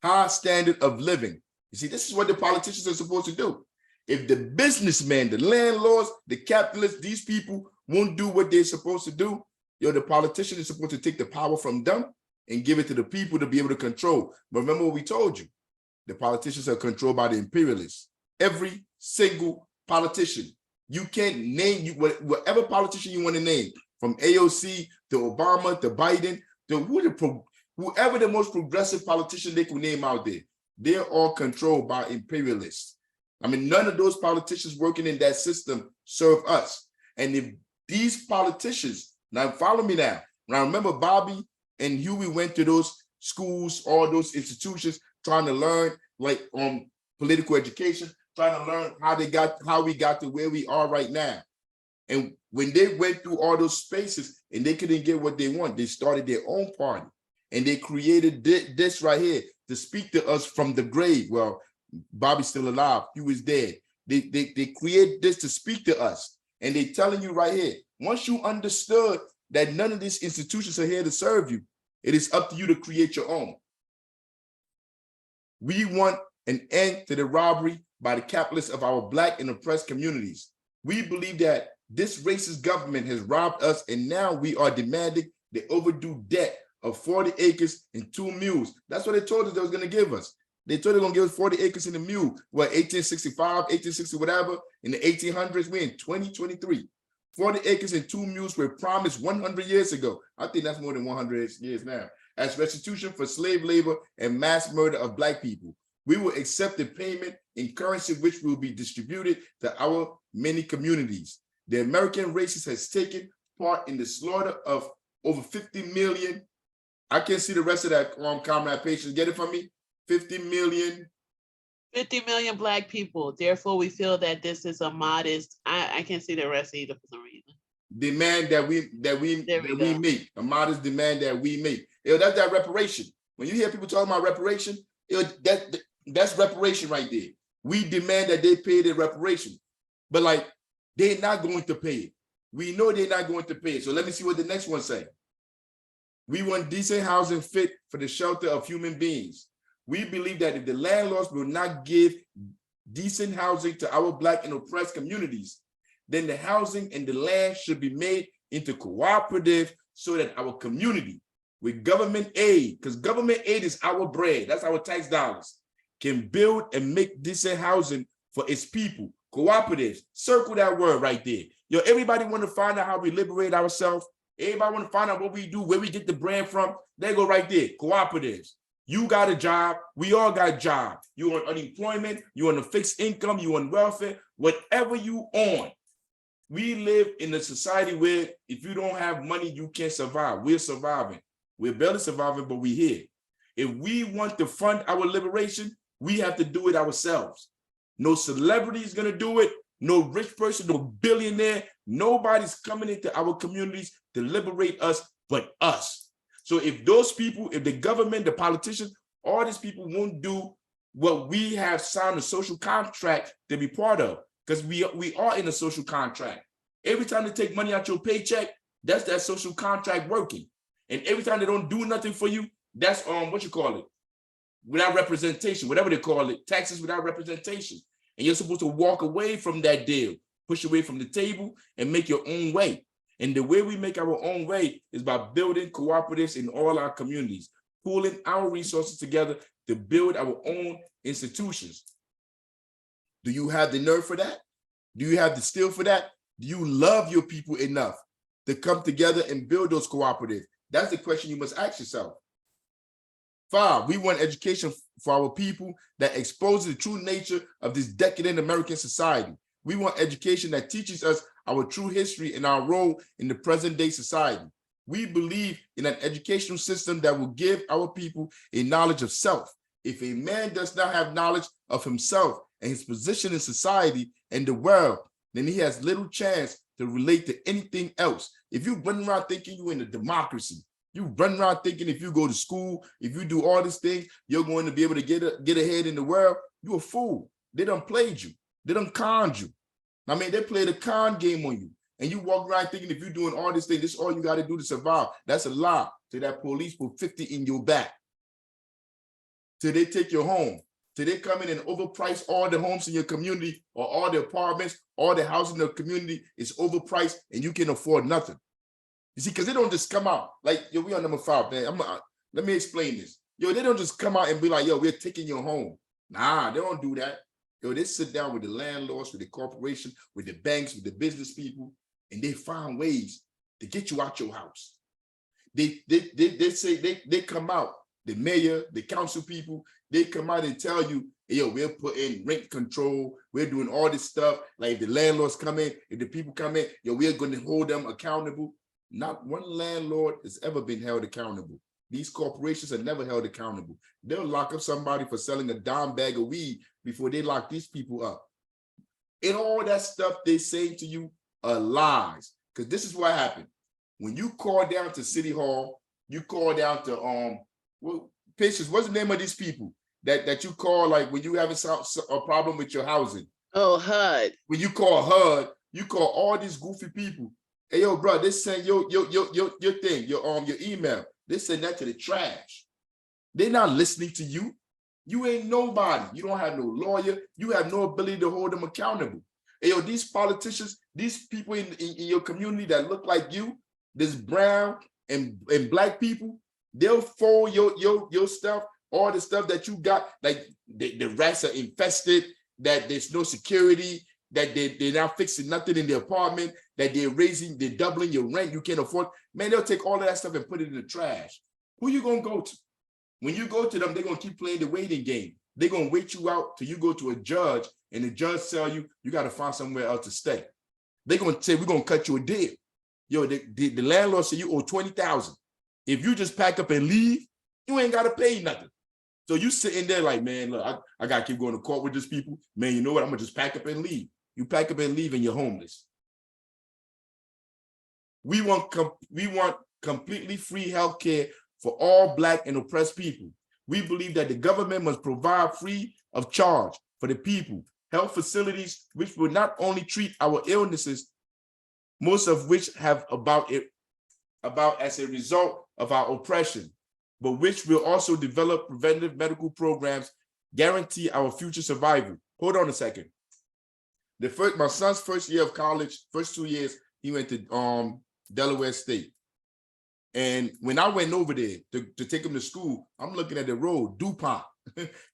high standard of living. You see, this is what the politicians are supposed to do. If the businessmen, the landlords, the capitalists, these people won't do what they're supposed to do, the politician is supposed to take the power from them and give it to the people to be able to control. But remember what we told you. The politicians are controlled by the imperialists. Every single politician. You can't name whatever politician you want to name, from AOC to Obama to Biden to whoever the most progressive politician they can name out there. They're all controlled by imperialists. I mean, none of those politicians working in that system serve us. And if these politicians, now follow me now. Now remember Bobby and Huey went to those schools, all those institutions, trying to learn like political education, trying to learn how we got to where we are right now. And when they went through all those spaces and they couldn't get what they want, they started their own party. And they created this right here to speak to us from the grave. Well, Bobby's still alive. He was dead. They create this to speak to us. And they're telling you right here, once you understood that none of these institutions are here to serve you, it is up to you to create your own. We want an end to the robbery by the capitalists of our Black and oppressed communities. We believe that this racist government has robbed us, and now we are demanding the overdue debt of 40 acres and 2 mules. That's what they told us they was going to give us. They told they were going to give us 40 acres and a mule. What, 1865, 1860, whatever, in the 1800s, we're in 2023. 40 acres and 2 mules were promised 100 years ago. I think that's more than 100 years now. As restitution for slave labor and mass murder of Black people. We will accept the payment in currency which will be distributed to our many communities. The American racist has taken part in the slaughter of over 50 million. I can't see the rest of that, comrade Patience. Get it from me? 50 million. 50 million Black people. Therefore, we feel that this is a modest, I can't see the rest either for some reason. Demand that we make, a modest demand that we make. That's that reparation. When you hear people talking about reparation, that's reparation right there. We demand that they pay their reparation, but like they're not going to pay it. We know they're not going to pay it. So let me see what the next one say. We want decent housing fit for the shelter of human beings. We believe that if the landlords will not give decent housing to our Black and oppressed communities, then the housing and the land should be made into cooperative so that our community with government aid, because government aid is our bread, that's our tax dollars, can build and make decent housing for its people. Cooperatives, circle that word right there. Yo, everybody want to find out how we liberate ourselves. Everybody want to find out what we do, where we get the brand from. They go right there, cooperatives. You got a job, we all got a job. You on unemployment, you on a fixed income, you on welfare, whatever you on. We live in a society where if you don't have money, you can't survive. We're surviving. We're barely surviving, but we're here. If we want to fund our liberation, we have to do it ourselves. No celebrity is going to do it. No rich person, no billionaire. Nobody's coming into our communities to liberate us but us. So if those people, if the government, the politicians, all these people won't do what we have signed a social contract to be part of, because we are in a social contract. Every time they take money out your paycheck, that's that social contract working. And every time they don't do nothing for you, that's what you call it, without representation, whatever they call it, taxes without representation. And you're supposed to walk away from that deal, push away from the table and make your own way. And the way we make our own way is by building cooperatives in all our communities, pooling our resources together to build our own institutions. Do you have the nerve for that? Do you have the skill for that? Do you love your people enough to come together and build those cooperatives? That's the question you must ask yourself. 5, we want education for our people that exposes the true nature of this decadent American society. We want education that teaches us our true history and our role in the present day society. We believe in an educational system that will give our people a knowledge of self. If a man does not have knowledge of himself and his position in society and the world, then he has little chance to relate to anything else. If you run around thinking you're in a democracy, you run around thinking if you go to school, if you do all these things, you're going to be able to get ahead in the world, you're a fool. They done played you. They done conned you. I mean, they played a con game on you. And you walk around thinking if you're doing all these things, this is all you got to do to survive. That's a lie. So that police put 50 in your back. Till they take your home. Till they come in and overprice all the homes in your community, or all the apartments, all the housing in the community is overpriced and you can afford nothing. You see, because they don't just come out like, yo, we on number 5, man. Let me explain this. Yo, they don't just come out and be like, yo, we're taking your home. Nah, they don't do that. Yo, they sit down with the landlords, with the corporation, with the banks, with the business people, and they find ways to get you out your house. They say they come out, the mayor, the council people, they come out and tell you, hey, yo, we're putting rent control, we're doing all this stuff. Like if the landlords come in, if the people come in, yo, we're going to hold them accountable. Not one landlord has ever been held accountable. These corporations are never held accountable. They'll lock up somebody for selling a dime bag of weed before they lock these people up. And all that stuff they say to you are lies. Because this is what happened. When you call down to City Hall, you call down to Patience, what's the name of these people that you call, like when you have a problem with your housing? Oh, HUD. When you call HUD, you call all these goofy people. Hey, yo, bro, they send your thing, your email. They send that to the trash. They're not listening to you. You ain't nobody. You don't have no lawyer. You have no ability to hold them accountable. Hey, yo, these politicians, these people in your community that look like you, this brown and black people, they'll fold your stuff, all the stuff that you got, like the rats are infested, that there's no security, that they're not fixing nothing in the apartment, that they're doubling your rent, you can't afford. Man, they'll take all of that stuff and put it in the trash. Who you gonna go to? When you go to them, they're gonna keep playing the waiting game. They're gonna wait you out till you go to a judge, and the judge tell you, you gotta find somewhere else to stay. They're gonna say, we're gonna cut you a deal. Yo, the landlord said you owe $20,000. If you just pack up and leave, you ain't gotta pay nothing. So you sitting there like, man, look, I gotta keep going to court with these people. Man, you know what? I'm gonna just pack up and leave. You pack up and leave and you're homeless. We want completely free healthcare for all Black and oppressed people. We believe that the government must provide free of charge for the people health facilities which will not only treat our illnesses, most of which have about as a result of our oppression, but which will also develop preventive medical programs, guarantee our future survival. Hold on a second. My son's first year of college, first 2 years, he went to Delaware State. And when I went over there to take him to school, I'm looking at the road, DuPont.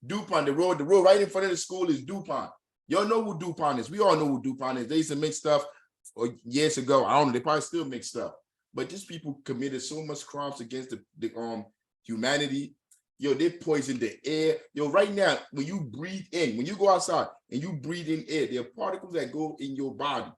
DuPont, the road right in front of the school is DuPont. Y'all know who DuPont is. We all know who DuPont is. They used to make stuff years ago. I don't know, they probably still make stuff. But these people committed so much crimes against the humanity. Yo, they poison the air. Yo, right now, when you breathe in, when you go outside and you breathe in air, there are particles that go in your body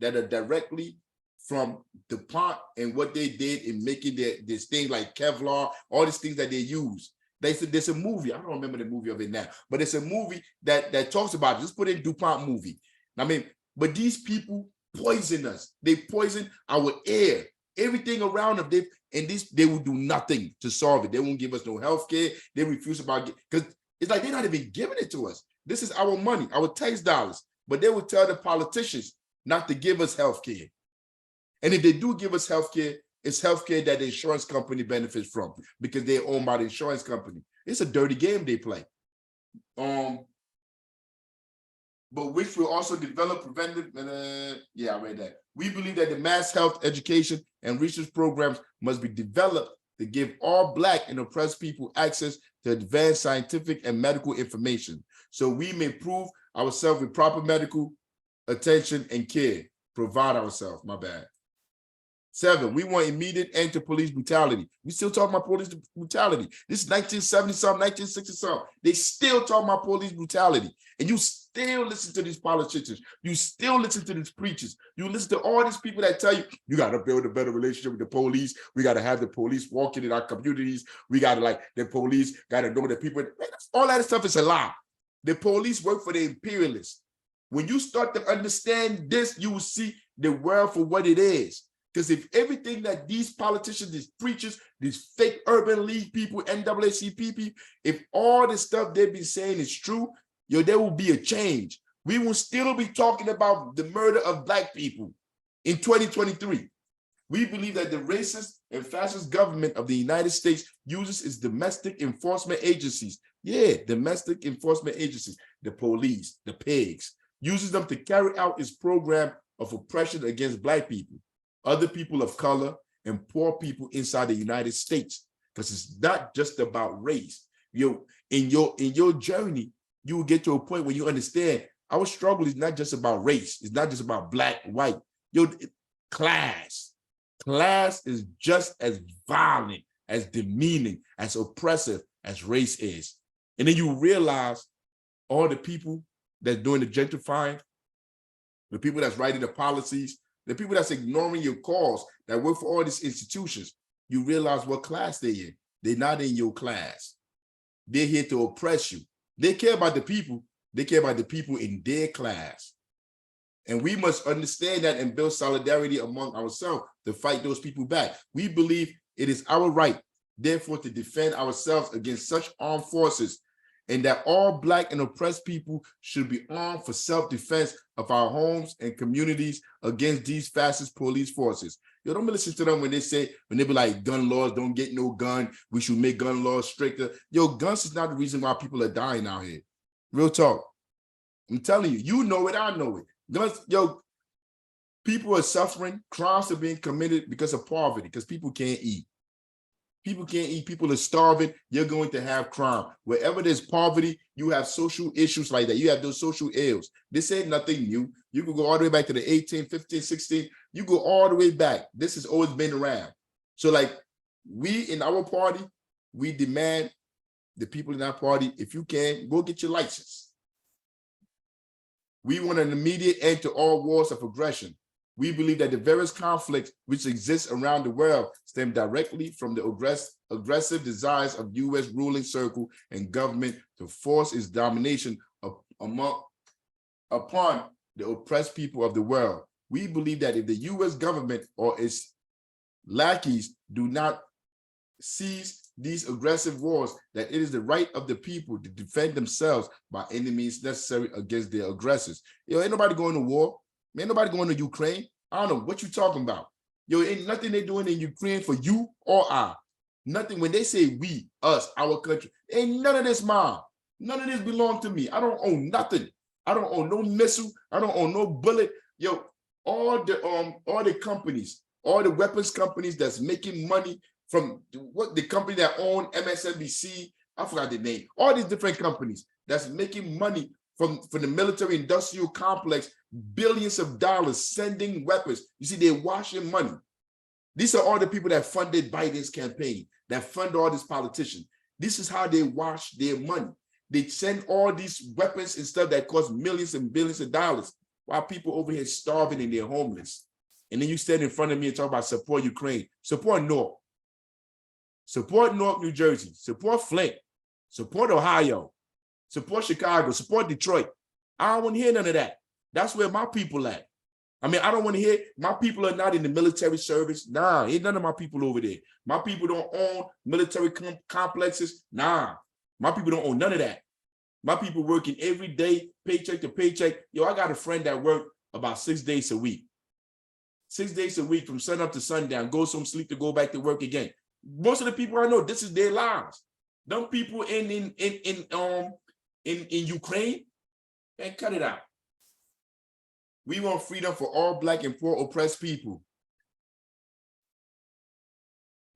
that are directly from DuPont and what they did in making this thing like Kevlar, all these things that they use. There's a movie, I don't remember the movie of it now, but it's a movie that talks about it. Just put in DuPont movie. I mean, but these people poison us. They poison our air. everything around them. They will do nothing to solve it. They won't give us no health care. They refuse because it's like they're not even giving it to us. This is our money, our tax dollars. But they will tell the politicians not to give us health care. And if they do give us health care, it's health care that the insurance company benefits from because they're owned by the insurance company. It's a dirty game they play. But which will also develop preventive, I read that. We believe that the mass health education and research programs must be developed to give all Black and oppressed people access to advanced scientific and medical information, so we may prove ourselves with proper medical attention and care. Provide ourselves, my bad. 7, we want immediate end to police brutality. We still talking about police brutality. This is 1970-something, 1960-something. They still talking about police brutality. And you still listen to these politicians. You still listen to these preachers. You listen to all these people that tell you, you got to build a better relationship with the police. We got to have the police walking in our communities. We got to the police got to know the people. Man, all that stuff is a lie. The police work for the imperialists. When you start to understand this, you will see the world for what it is. Because if everything that these politicians, these preachers, these fake urban league people, NAACP people, if all the stuff they've been saying is true, there will be a change. We will still be talking about the murder of Black people in 2023. We believe that the racist and fascist government of the United States uses its domestic enforcement agencies. Yeah, domestic enforcement agencies, the police, the pigs, uses them to carry out its program of oppression against Black people, other people of color, and poor people inside the United States. Because it's not just about race. In your journey, you will get to a point where you understand our struggle is not just about race. It's not just about Black, white. Class. Class is just as violent, as demeaning, as oppressive as race is. And then you realize all the people that's doing the gentrifying, the people that's writing the policies, the people that's ignoring your cause, that work for all these institutions, you realize what class they're in. They're not in your class. They're here to oppress you. They care about the people. They care about the people in their class. And we must understand that and build solidarity among ourselves to fight those people back. We believe it is our right, therefore, to defend ourselves against such armed forces, and that all Black and oppressed people should be armed for self-defense of our homes and communities against these fascist police forces. Don't listen to them when they be like, gun laws, don't get no gun, we should make gun laws stricter. Guns is not the reason why people are dying out here. Real talk. I'm telling you, you know it, I know it. Guns, people are suffering, crimes are being committed because of poverty, because people can't eat. People can't eat, people are starving, you're going to have crime. Wherever there's poverty, you have social issues like that. You have those social ills. This ain't nothing new. You can go all the way back to the 18, 15, 16. You go all the way back. This has always been around. So we in our party, we demand the people in our party, if you can, go get your license. We want an immediate end to all wars of aggression. We believe that the various conflicts which exist around the world stem directly from the aggressive desires of U.S. ruling circle and government to force its domination upon the oppressed people of the world. We believe that if the U.S. government or its lackeys do not cease these aggressive wars, that it is the right of the people to defend themselves by any means necessary against their aggressors. Ain't nobody going to war. Ain't nobody going to Ukraine. I don't know what you talking about. Ain't nothing they doing in Ukraine for you or I. Nothing. When they say we, us, our country, ain't none of this mine. None of this belong to me. I don't own nothing. I don't own no missile. I don't own no bullet. All the companies, all the weapons companies that's making money from the company that own MSNBC, I forgot the name, all these different companies that's making money from the military industrial complex, billions of dollars sending weapons. You see, they're washing money. These are all the people that funded Biden's campaign, that fund all these politicians. This is how they wash their money. They send all these weapons and stuff that cost millions and billions of dollars while people over here starving and they're homeless. And then you stand in front of me and talk about support Ukraine. Support Newark. Support Newark, New Jersey. Support Flint. Support Ohio. Support Chicago. Support Detroit. I don't want to hear none of that. That's where my people at. I mean, I don't want to hear my people are not in the military service. Nah, ain't none of my people over there. My people don't own military complexes. Nah, my people don't own none of that. My people working every day, paycheck to paycheck. Yo, I got a friend that work about 6 days a week. 6 days a week from sun up to sundown, goes home, sleep to go back to work again. Most of the people I know, this is their lives. Them people in Ukraine, man, cut it out. We want freedom for all Black and poor oppressed people.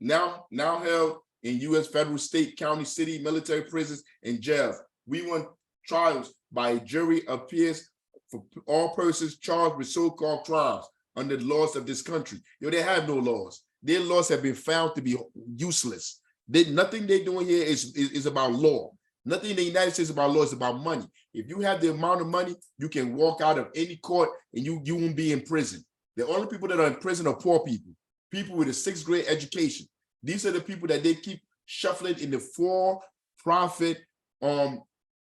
Now held in U.S. federal, state, county, city, military prisons, and jails. We want trials by a jury of peers for all persons charged with so-called crimes under the laws of this country. Yo, they have no laws. Their laws have been found to be useless. Nothing they're doing here is about law. Nothing in the United States is about law, it's about money. If you have the amount of money, you can walk out of any court and you won't be in prison. The only people that are in prison are poor people, people with a 6th grade education. These are the people that they keep shuffling in the for-profit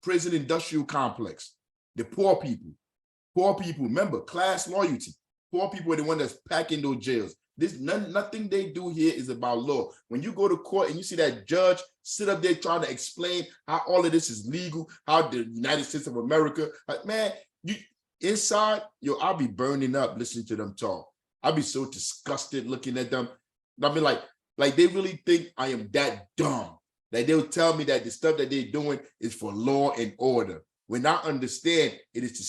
prison industrial complex. The poor people, remember, class loyalty. Poor people are the one that's packing those jails. Nothing they do here is about law. When you go to court and you see that judge sit up there trying to explain how all of this is legal, how the United States of America, like, man, you inside, yo, I'll be burning up listening to them talk. I'll be so disgusted looking at them. I mean, like they really think I am that dumb. Like they'll tell me that the stuff that they're doing is for law and order. When I understand it is to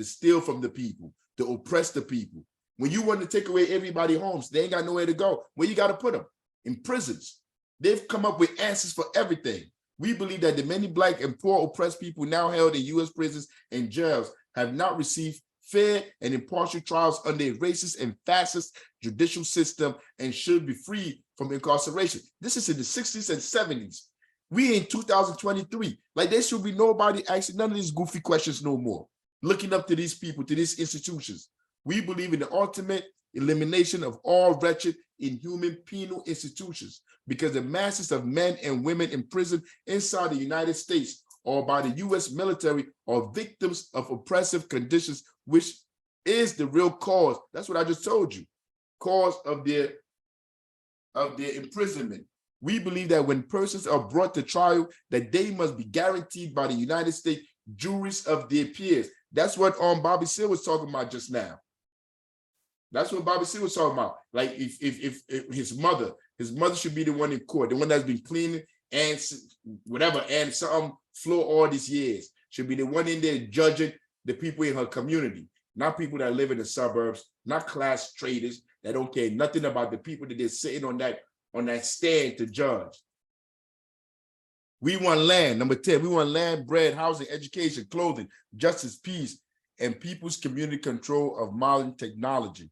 steal from the people, to oppress the people. When you want to take away everybody's homes, they ain't got nowhere to go. Where you got to put them? In prisons. They've come up with answers for everything. We believe that the many Black and poor oppressed people now held in U.S. prisons and jails have not received fair and impartial trials under a racist and fascist judicial system and should be free from incarceration. This is in the 60s and 70s. We in 2023. Like there should be nobody asking none of these goofy questions no more. Looking up to these people, to these institutions. We believe in the ultimate elimination of all wretched, inhuman penal institutions because the masses of men and women in prison inside the United States or by the U.S. military are victims of oppressive conditions, which is the real cause. That's what I just told you. Cause of their imprisonment. We believe that when persons are brought to trial, that they must be guaranteed by the United States juries of their peers. That's what Bobby Seale was talking about just now. That's what Bobby Seale was talking about. Like if his mother should be the one in court, the one that's been cleaning and whatever, and some floor all these years, should be the one in there judging the people in her community, not people that live in the suburbs, not class traders that don't care nothing about the people that they're sitting on that stand to judge. We want land. Number 10, we want land, bread, housing, education, clothing, justice, peace, and people's community control of modern technology.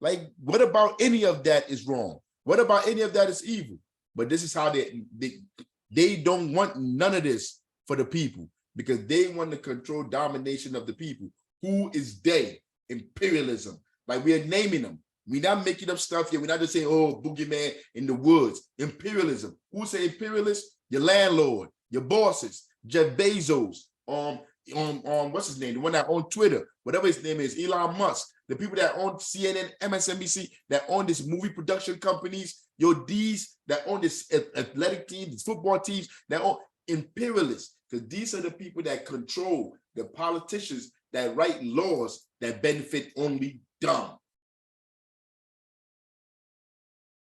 Like, what about any of that is wrong? What about any of that is evil? But this is how they don't want none of this for the people because they want the control domination of the people. Who is they? Imperialism. Like we are naming them. We're not making up stuff here. We're not just saying, oh, boogeyman in the woods. Imperialism. Who's an imperialist? Your landlord, your bosses, Jeff Bezos, what's his name? The one that owned Twitter, whatever his name is, Elon Musk, the people that own CNN, MSNBC, that own this movie production companies, these that own this athletic team, these football teams, that own imperialists, because these are the people that control the politicians that write laws that benefit only them.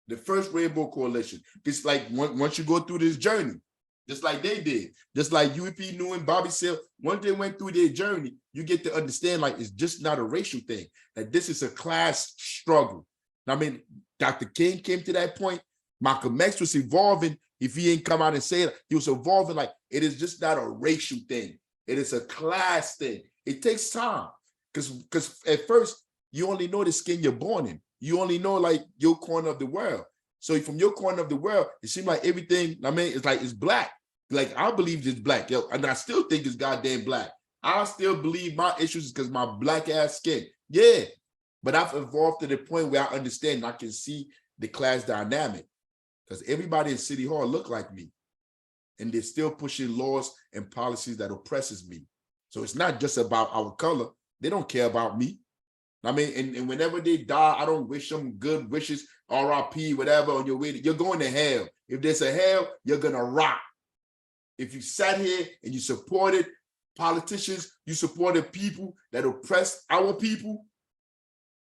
The first Rainbow Coalition. It's like once you go through this journey, just like they did, just like UEP New and Bobby Seale, once they went through their journey, you get to understand like it's just not a racial thing, that this is a class struggle. I mean, Dr. King came to that point. Malcolm X was evolving. If he ain't come out and say it, he was evolving like it is just not a racial thing. It is a class thing. It takes time because at first you only know the skin you're born in. You only know like your corner of the world. So from your corner of the world, it seems like everything, I mean, it's like it's black. Like I believe it's black, yo, and I still think it's goddamn black. I still believe my issues is because my black ass skin. Yeah, but I've evolved to the point where I understand and I can see the class dynamic because everybody in City Hall look like me, and they're still pushing laws and policies that oppresses me. So it's not just about our color. They don't care about me. I mean, and whenever they die, I don't wish them good wishes, RIP, whatever, on your way. You're going to hell. If there's a hell, you're gonna rot. If you sat here and you supported politicians, you supported people that oppressed our people,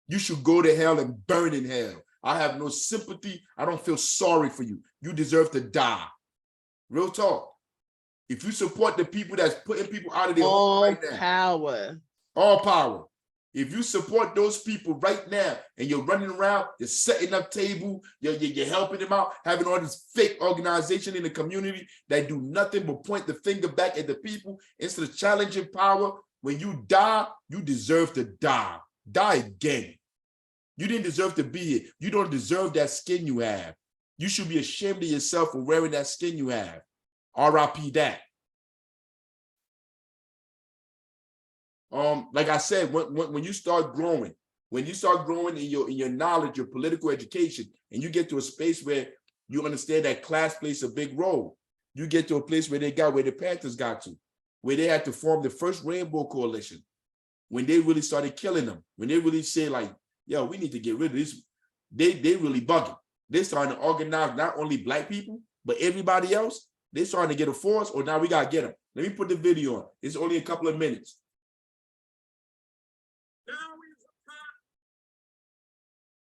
you should go to hell and burn in hell. I have no sympathy. I don't feel sorry for you. You deserve to die. Real talk. If you support the people that's putting people out of their home All right now, power. all power. If you support those people right now and you're running around, you're setting up table, you're helping them out, having all this fake organization in the community that do nothing but point the finger back at the people instead of challenging power, when you die, you deserve to die. Die again. You didn't deserve to be here. You don't deserve that skin you have. You should be ashamed of yourself for wearing that skin you have. RIP that. Like I said, when you start growing, in your knowledge, your political education, and you get to a space where you understand that class plays a big role, you get to a place where where the Panthers got to, where they had to form the first Rainbow Coalition, when they really started killing them, when they really say like, yo, we need to get rid of this. They really bugging. They starting to organize not only black people, but everybody else. They starting to get a force, or now we gotta get them. Let me put the video on. It's only a couple of minutes.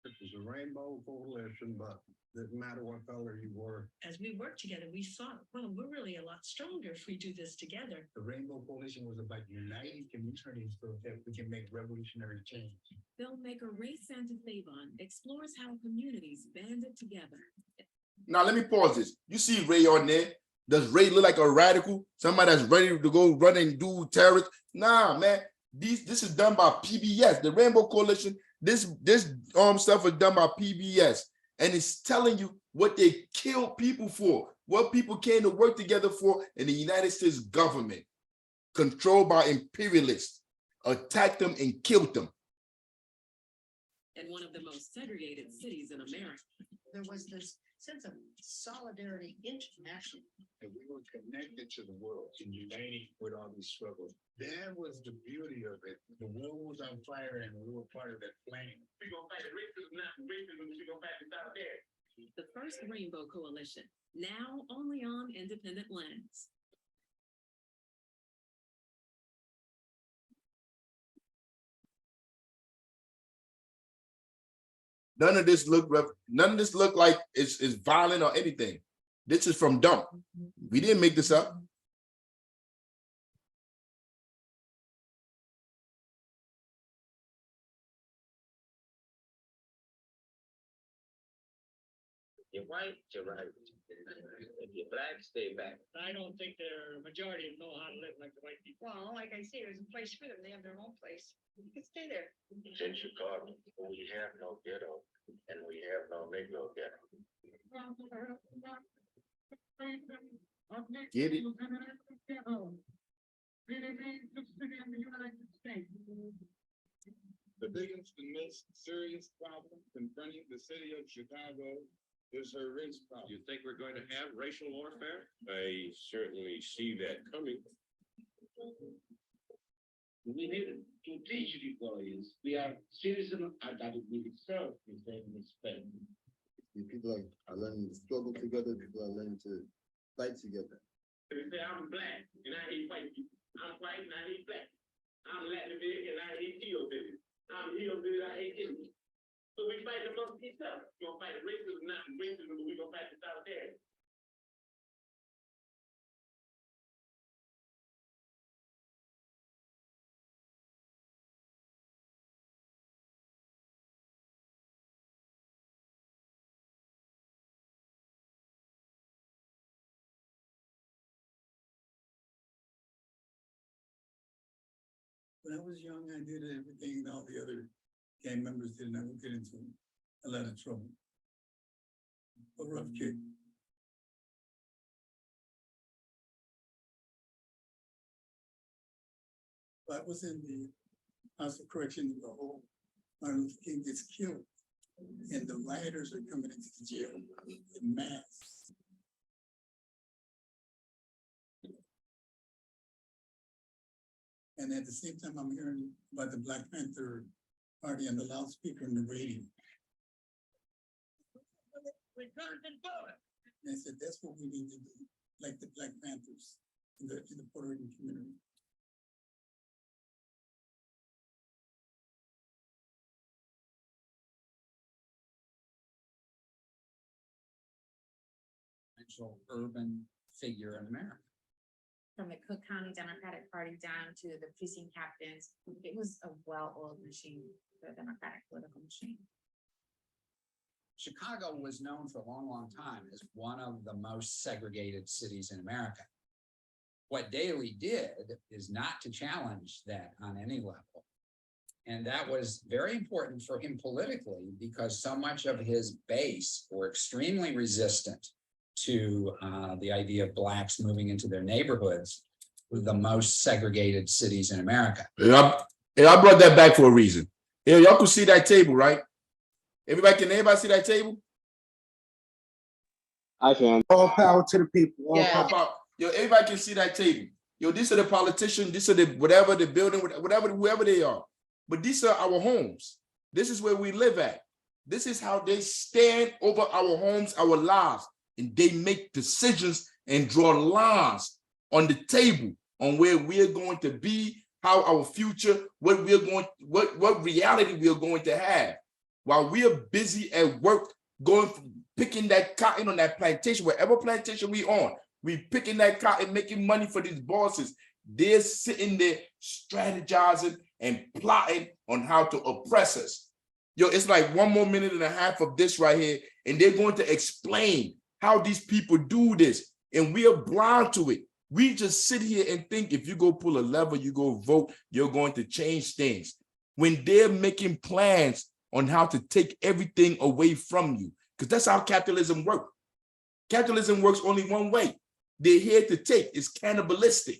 It was a rainbow coalition, but didn't matter what color you were. As we work together, we thought, well, we're really a lot stronger if we do this together. The Rainbow Coalition was about uniting communities so that we can make revolutionary change. Filmmaker Ray Santafavan explores how communities banded together. Now let me pause this. You see Ray on there. Does Ray look like a radical? Somebody that's ready to go run and do terrorist? Nah, man. This is done by PBS, the Rainbow Coalition. This stuff is done by PBS, and it's telling you what they killed people for, what people came to work together for in the United States government, controlled by imperialists, attacked them and killed them. In one of the most segregated cities in America, there was this sense of solidarity internationally. And we were connected to the world and uniting with all these struggles. That was the beauty of it. The world was on fire and we were part of that flame. We're gonna fight racism, not racism, we're gonna fight this out there. The first Rainbow Coalition, now only on Independent Lens. None of this look like it's violent or anything. This is from Dump. We didn't make this up. You're white, you're right. If you're black, stay back. I don't think the majority know how to live like the white people. Well, like I say, there's a place for them. They have their own place. You can stay there. In Chicago, we have no ghetto and we have no Negro ghetto. Get it? The biggest and most serious problem confronting the city of Chicago is her race problem. You think we're going to have racial warfare? I certainly see that coming. We need to teach the boys we are citizens and that we serve the same respect. People are learning to struggle together. People are learning to fight together. They say I'm black and I hate white people. I'm white and I hate black. I'm Latin and I hate hillbilly. I'm hillbilly, I hate Indian. So we fight amongst each other. We're gonna fight racism, not racism, but we're gonna fight this out there. When I was young, I did everything all the other gang members did, and I would get into a lot of trouble. A rough kid. I was in the House of Correction, the whole Martin Luther King gets killed, and the rioters are coming into the jail in mass. And at the same time, I'm hearing about the Black Panther party on the loudspeaker and the radio. And I said, that's what we need to do, like the Black Panthers in the Puerto Rican community. Urban figure in America. From the Cook County Democratic Party down to the precinct captains, it was a well-oiled machine, the Democratic political machine. Chicago was known for a long, long time as one of the most segregated cities in America. What Daley did is not to challenge that on any level. And that was very important for him politically because so much of his base were extremely resistant to the idea of blacks moving into their neighborhoods with the most segregated cities in America. Yeah, I brought that back for a reason. Yeah, y'all can see that table, right? Everybody see that table? I can. All power to the people. All Yeah. power. Yo, everybody can see that table. Yo, these are the politicians, these are the whatever, the building, whatever, whoever they are. But these are our homes. This is where we live at. This is how they stand over our homes, our lives. And they make decisions and draw lines on the table on where we're going to be, how our future, what we're going, what reality we're going to have. While we are busy at work, going picking that cotton on that plantation, whatever plantation we on, we picking that cotton, making money for these bosses. They're sitting there strategizing and plotting on how to oppress us. Yo, it's like 1 more minute and a half of this right here, and they're going to explain how these people do this, and we are blind to it. We just sit here and think if you go pull a lever, you go vote, you're going to change things. When they're making plans on how to take everything away from you, because that's how capitalism works. Capitalism works only one way. They're here to take. It's cannibalistic.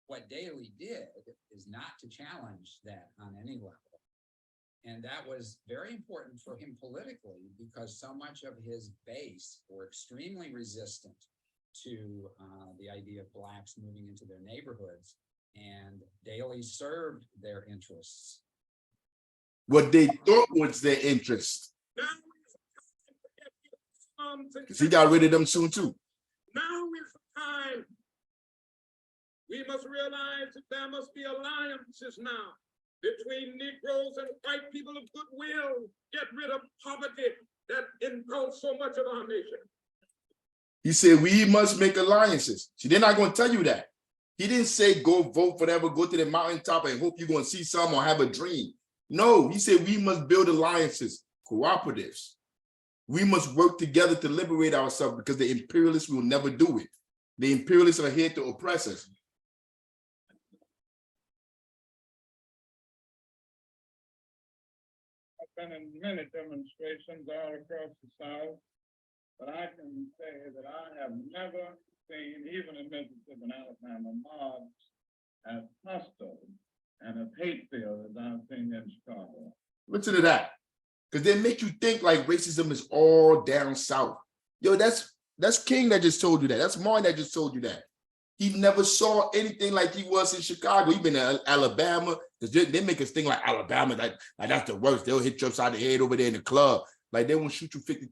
What Daley did is not to challenge that on any level. And that was very important for him politically because so much of his base were extremely resistant to the idea of blacks moving into their neighborhoods. And Daley served their interests. What they thought was their interest. Because he got rid of them soon too. Now is the time. We must realize that there must be alliances now between Negroes and white people of goodwill. Get rid of poverty that engulfs so much of our nation. He said, we must make alliances. See, they're not going to tell you that. He didn't say, go vote for whatever, go to the mountaintop and hope you're going to see some or have a dream. No, he said, we must build alliances, cooperatives. We must work together to liberate ourselves because the imperialists will never do it. The imperialists are here to oppress us. I've been in many demonstrations all across the South, but I can say that I have never seen, even in Mississippi and Alabama, mobs as hostile and as hate-filled as I've seen in Chicago. Listen to that. Because they make you think like racism is all down south. Yo, that's King that just told you that. That's Martin that just told you that. He never saw anything like he was in Chicago. He been in Alabama. Because they make us think like Alabama, like that's the worst. They'll hit you upside the head over there in the club. Like they won't shoot you 50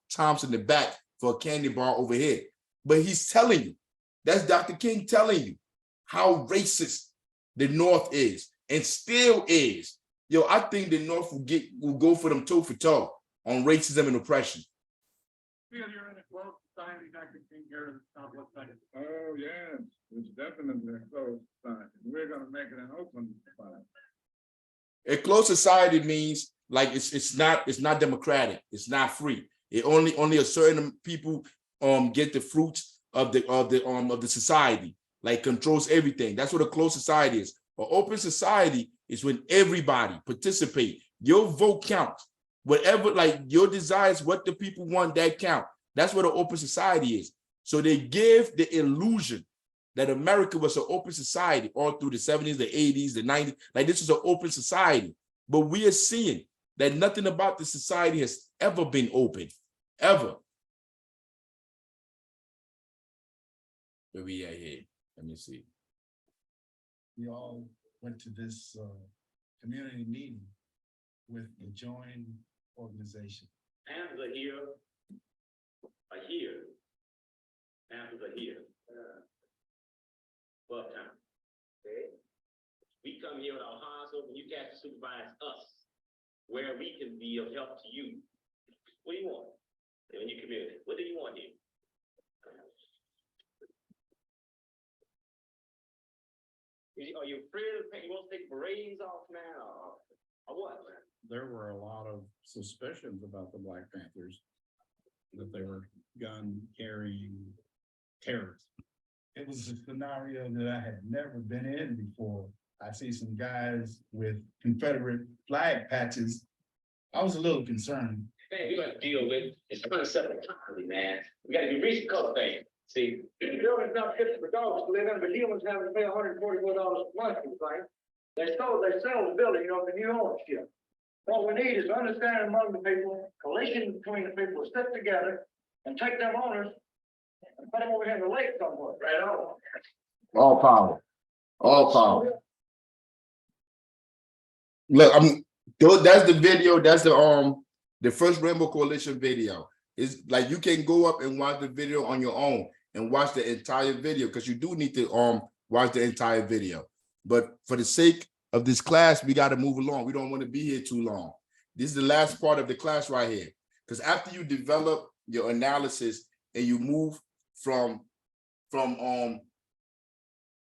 times in the back for a candy bar over here. But he's telling you, that's Dr. King telling you how racist the North is and still is. Yo, I think the North will go for them toe for toe on racism and oppression. Feel you're in a close society, Dr. King, here in Southwest Texas. Oh, yes, it's definitely a close society. We're going to make it an open society. A closed society means like it's not democratic. It's not free. It only a certain people get the fruits of the society. Like controls everything. That's what a closed society is. An open society is when everybody participate. Your vote counts. Whatever, like your desires, what the people want, that count. That's what an open society is. So they give the illusion that America was an open society all through the 70s, the 80s, the 90s. Like this is an open society. But we are seeing that nothing about the society has ever been open, ever. Where we at here? Let me see. We all went to this community meeting with the joint organization. Panthers are here. Panthers are here. Bucktown. Okay? We come here with our hands open, you guys supervise us where we can be of help to you. What do you want in your community? What do you want here? Are you afraid of you want to take berets off now or what? There were a lot of suspicions about the Black Panthers, that they were gun carrying terrorists. It was a scenario that I had never been in before. I see some guys with Confederate flag patches. I was a little concerned. Man, we got to deal with it's trying to set the economy, man. We got to be reaching color thing. See, the building's not fit for dogs to live in, but humans having to pay $144 a month, right? They sell the building, for new ownership. What we need is understanding among the people, coalition between the people, sit together and take them owners and put them over here in the lake somewhere. Right on. All power. All power. Look, that's the video. That's the first Rainbow Coalition video. It's like you can go up and watch the video on your own and watch the entire video, because you do need to watch the entire video. But for the sake of this class, we got to move along. We don't want to be here too long. This is the last part of the class right here, because after you develop your analysis and you move from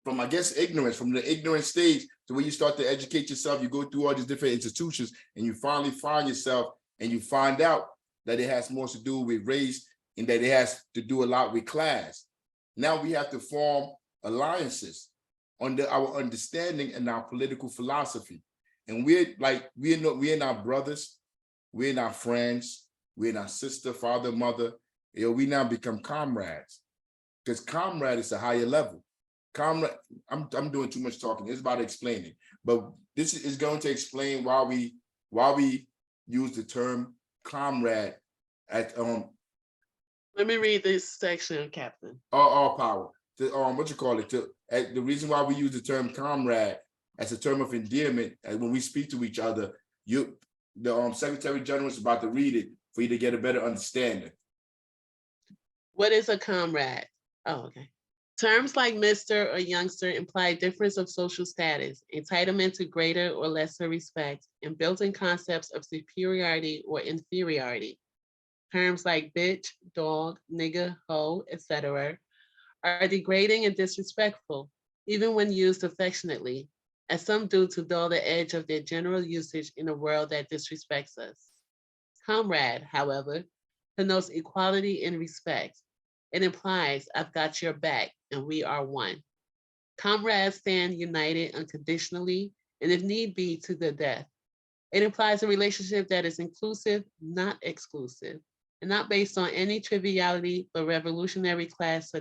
I guess ignorance, from the ignorant stage to where you start to educate yourself, you go through all these different institutions and you finally find yourself and you find out that it has more to do with race and that it has to do a lot with class. Now we have to form alliances under our understanding and our political philosophy. And we're in our brothers, we're in our friends, we're in our sister, father, mother. We now become comrades, because comrade is a higher level. Comrade, I'm doing too much talking. It's about explaining, but this is going to explain why we use the term comrade at Let me read this section, Captain. all power. The reason why we use the term comrade as a term of endearment, and when we speak to each other, the Secretary General is about to read it for you to get a better understanding. What is a comrade? Oh, okay. Terms like Mr. or youngster imply difference of social status, entitlement to greater or lesser respect, and built-in concepts of superiority or inferiority. Terms like bitch, dog, nigga, hoe, etc. are degrading and disrespectful, even when used affectionately, as some do to dull the edge of their general usage in a world that disrespects us. Comrade, however, connotes equality and respect. It implies I've got your back and we are one. Comrades stand united unconditionally and if need be to the death. It implies a relationship that is inclusive, not exclusive, and not based on any triviality, but revolutionary class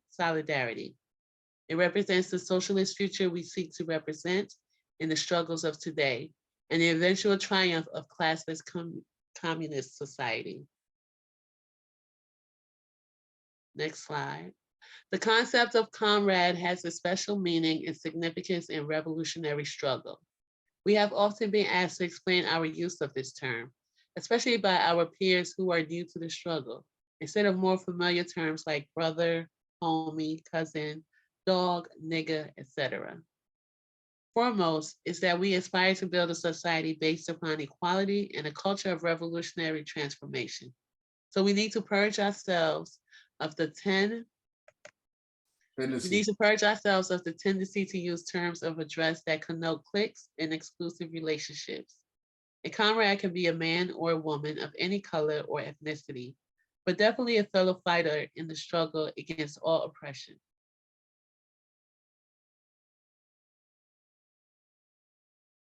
solidarity. It represents the socialist future we seek to represent in the struggles of today and the eventual triumph of classless communist society. Next slide. The concept of comrade has a special meaning and significance in revolutionary struggle. We have often been asked to explain our use of this term, especially by our peers who are new to the struggle, instead of more familiar terms like brother, homie, cousin, dog, nigga, etc. Foremost is that we aspire to build a society based upon equality and a culture of revolutionary transformation. So we need to purge ourselves of the tendency to use terms of address that connote cliques and exclusive relationships. A comrade can be a man or a woman of any color or ethnicity, but definitely a fellow fighter in the struggle against all oppression.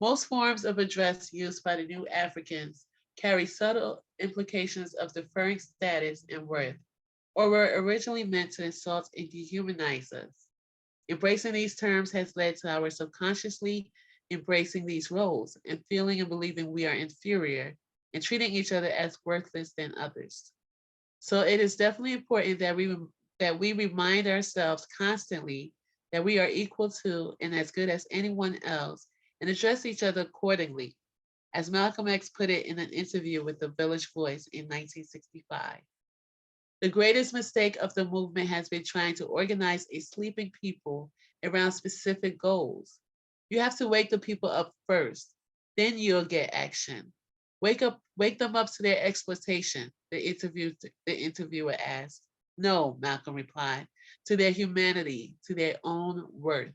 Most forms of address used by the new Africans carry subtle implications of deferring status and worth, or were originally meant to insult and dehumanize us. Embracing these terms has led to our subconsciously embracing these roles and feeling and believing we are inferior and treating each other as worthless than others. So it is definitely important that we remind ourselves constantly that we are equal to and as good as anyone else, and address each other accordingly, as Malcolm X put it in an interview with the Village Voice in 1965. The greatest mistake of the movement has been trying to organize a sleeping people around specific goals. You have to wake the people up first, then you'll get action. Wake them up to their exploitation, the interviewer asked. No, Malcolm replied, to their humanity, to their own worth.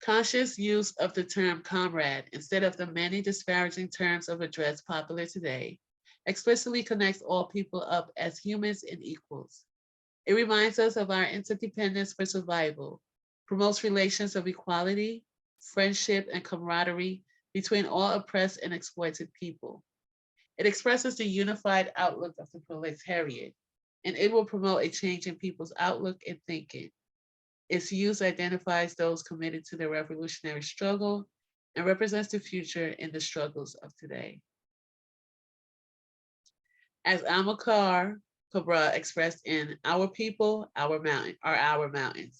Conscious use of the term comrade instead of the many disparaging terms of address popular today explicitly connects all people up as humans and equals. It reminds us of our interdependence for survival, promotes relations of equality, friendship, and camaraderie between all oppressed and exploited people. It expresses the unified outlook of the proletariat, and it will promote a change in people's outlook and thinking. Its use identifies those committed to the revolutionary struggle and represents the future in the struggles of today. As Amilcar Cabral expressed in Our People, Our Mountains.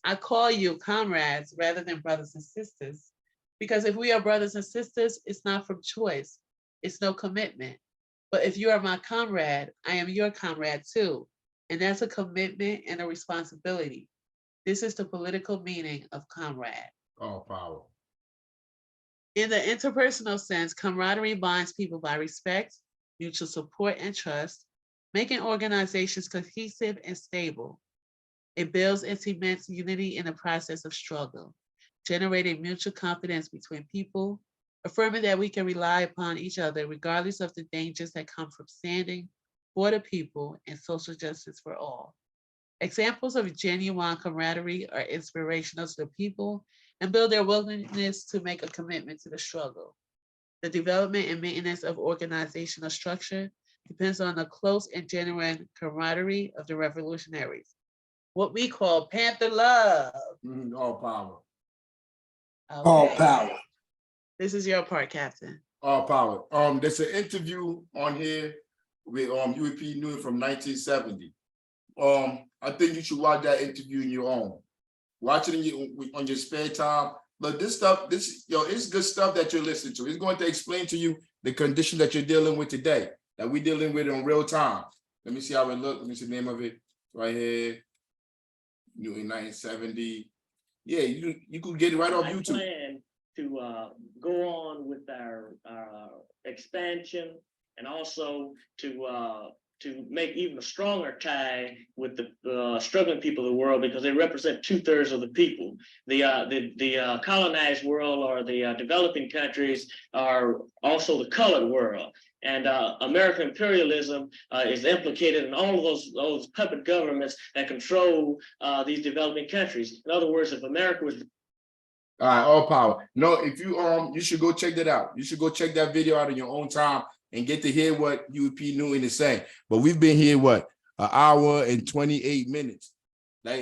I call you comrades rather than brothers and sisters, because if we are brothers and sisters, it's not from choice, it's no commitment. But if you are my comrade, I am your comrade too, and that's a commitment and a responsibility. This is the political meaning of comrade. All power. In the interpersonal sense, camaraderie binds people by respect, mutual support, and trust, making organizations cohesive and stable. It builds and cements unity in the process of struggle, generating mutual confidence between people, affirming that we can rely upon each other regardless of the dangers that come from standing for the people and social justice for all. Examples of genuine camaraderie are inspirational to the people and build their willingness to make a commitment to the struggle. The development and maintenance of organizational structure depends on the close and genuine camaraderie of the revolutionaries, what we call Panther love. All power. Okay. All power. This is your part, Captain. All power. There's an interview on here with UEP Newark from 1970. I think you should watch that interview on your own. Watch it on your spare time. But this stuff, it's good stuff that you're listening to. It's going to explain to you the condition that you're dealing with today, that we're dealing with in real time. Let me see how it looks. Let me see the name of it right here. New in 1970. Yeah, you could get it right off YouTube. Plan to go on with our expansion, and also to make even a stronger tie with the struggling people of the world, because they represent 2/3 of the people. The colonized world, or the developing countries, are also the colored world. And American imperialism is implicated in all of those puppet governments that control these developing countries. In other words, if America was... All right, all power. No, if you should go check that out. You should go check that video out in your own time and get to hear what UEP Newton is saying. But we've been here, what, 1 hour and 28 minutes. Like,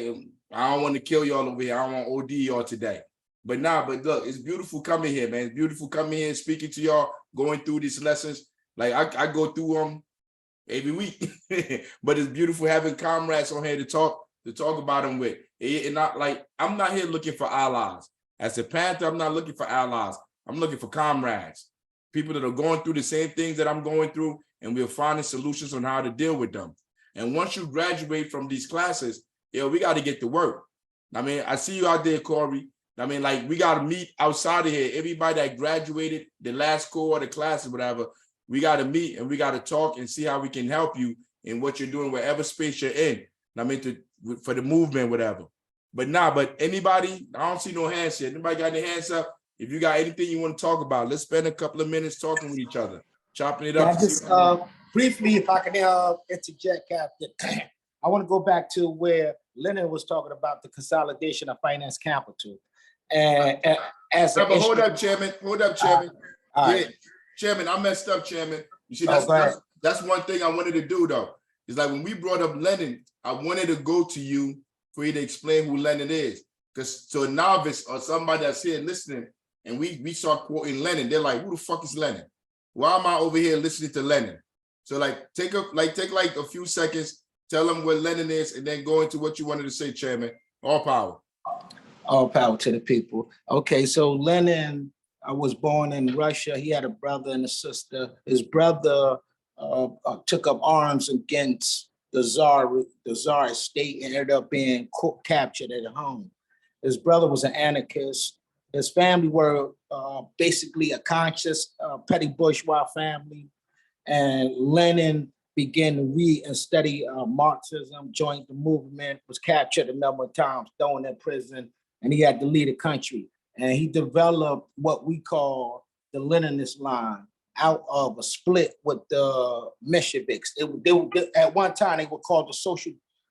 I don't want to kill y'all over here. I don't want OD y'all today. But look, it's beautiful coming here, man. It's beautiful coming here and speaking to y'all, going through these lessons. Like, I go through them every week. But it's beautiful having comrades on here to talk about them with. And I'm not here looking for allies. As a Panther, I'm not looking for allies. I'm looking for comrades. People that are going through the same things that I'm going through, and we're finding solutions on how to deal with them. And once you graduate from these classes, we got to get to work. I mean, I see you out there, Corey. I mean, like, we got to meet outside of here. Everybody that graduated the last course or the classes, whatever, we got to meet and we got to talk and see how we can help you in what you're doing, wherever space you're in. I mean, for the movement, whatever. But anybody, I don't see no hands here. Anybody got any hands up? If you got anything you want to talk about, let's spend a couple of minutes talking with each other, chopping it up. Just briefly, if I can interject, Captain, I want to go back to where Leonard was talking about the consolidation of finance capital. And hold up, Chairman. Right. Chairman, I messed up, Chairman. You see, that's one thing I wanted to do, though. It's like when we brought up Lenin, I wanted to go to you for you to explain who Lenin is. Because to a novice or somebody that's here listening, and we start quoting Lenin, they're like, who the fuck is Lenin? Why am I over here listening to Lenin? So take a few seconds Tell them what Lenin is, and then go into what you wanted to say, Chairman. All power. All power to the people. Okay, so Lenin was born in Russia. He had a brother and a sister. His brother took up arms against the Tsar state, and ended up being captured at home. His brother was an anarchist. His family were basically a conscious petty bourgeois family. And Lenin began to read and study Marxism, joined the movement, was captured a number of times, thrown in prison, and he had to leave the country. And he developed what we call the Leninist line out of a split with the Mensheviks. At one time, they were called the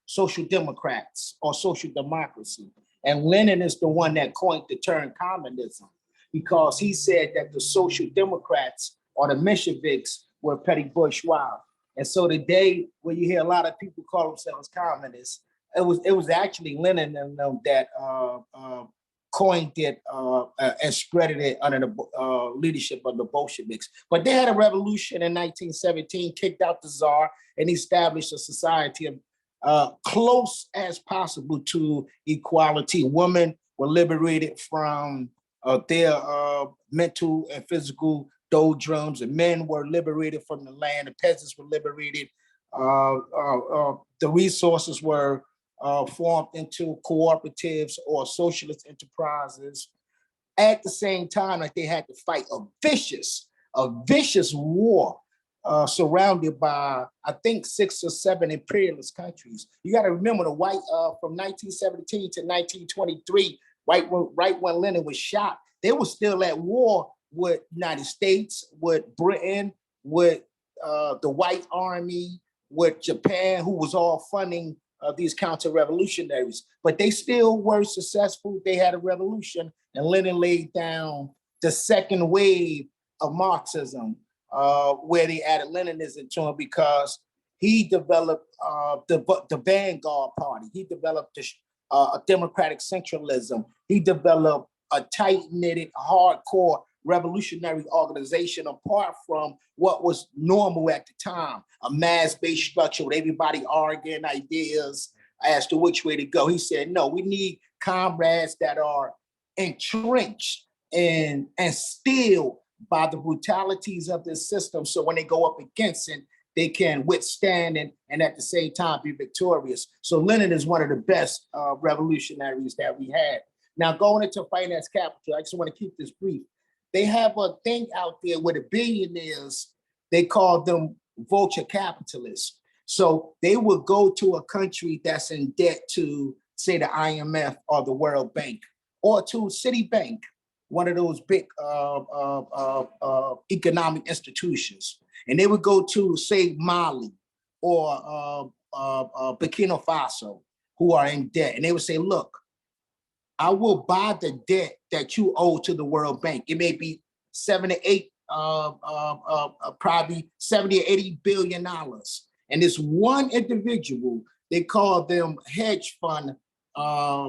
Social Democrats or Social Democracy. And Lenin is the one that coined the term communism, because he said that the Social Democrats or the Mensheviks were petty bourgeois. And so today, when you hear a lot of people call themselves communists, it was actually Lenin and them that coined it and spread it under the leadership of the Bolsheviks. But they had a revolution in 1917, kicked out the Tsar, and established a society close as possible to equality. Women were liberated from their mental and physical doldrums, and men were liberated from the land. The peasants were liberated. The resources were formed into cooperatives or socialist enterprises. At the same time, like, they had to fight a vicious war surrounded by, I think, 6 or 7 imperialist countries. You got to remember the white from 1917 to 1923, right when Lenin was shot, they were still at war with United States, with Britain, with the White Army, with Japan, who was all funding these counter-revolutionaries. But they still were successful. They had a revolution, and Lenin laid down the second wave of Marxism, where they added Leninism to him, because he developed the Vanguard Party. He developed a democratic centralism. He developed a tight-knitted, hardcore revolutionary organization apart from what was normal at the time, a mass-based structure with everybody arguing ideas as to which way to go. He said, no, we need comrades that are entrenched and still by the brutalities of this system. So when they go up against it, they can withstand and at the same time be victorious. So Lenin is one of the best revolutionaries that we had. Now, going into finance capital, I just want to keep this brief. They have a thing out there where the billionaires, they call them vulture capitalists. So they will go to a country that's in debt to, say, the IMF or the World Bank, or to Citibank, one of those big economic institutions. And they would go to, say, Mali or Burkina Faso, who are in debt. And they would say, look, I will buy the debt that you owe to the World Bank. It may be probably 70 or 80 billion dollars. And this one individual, they call them hedge fund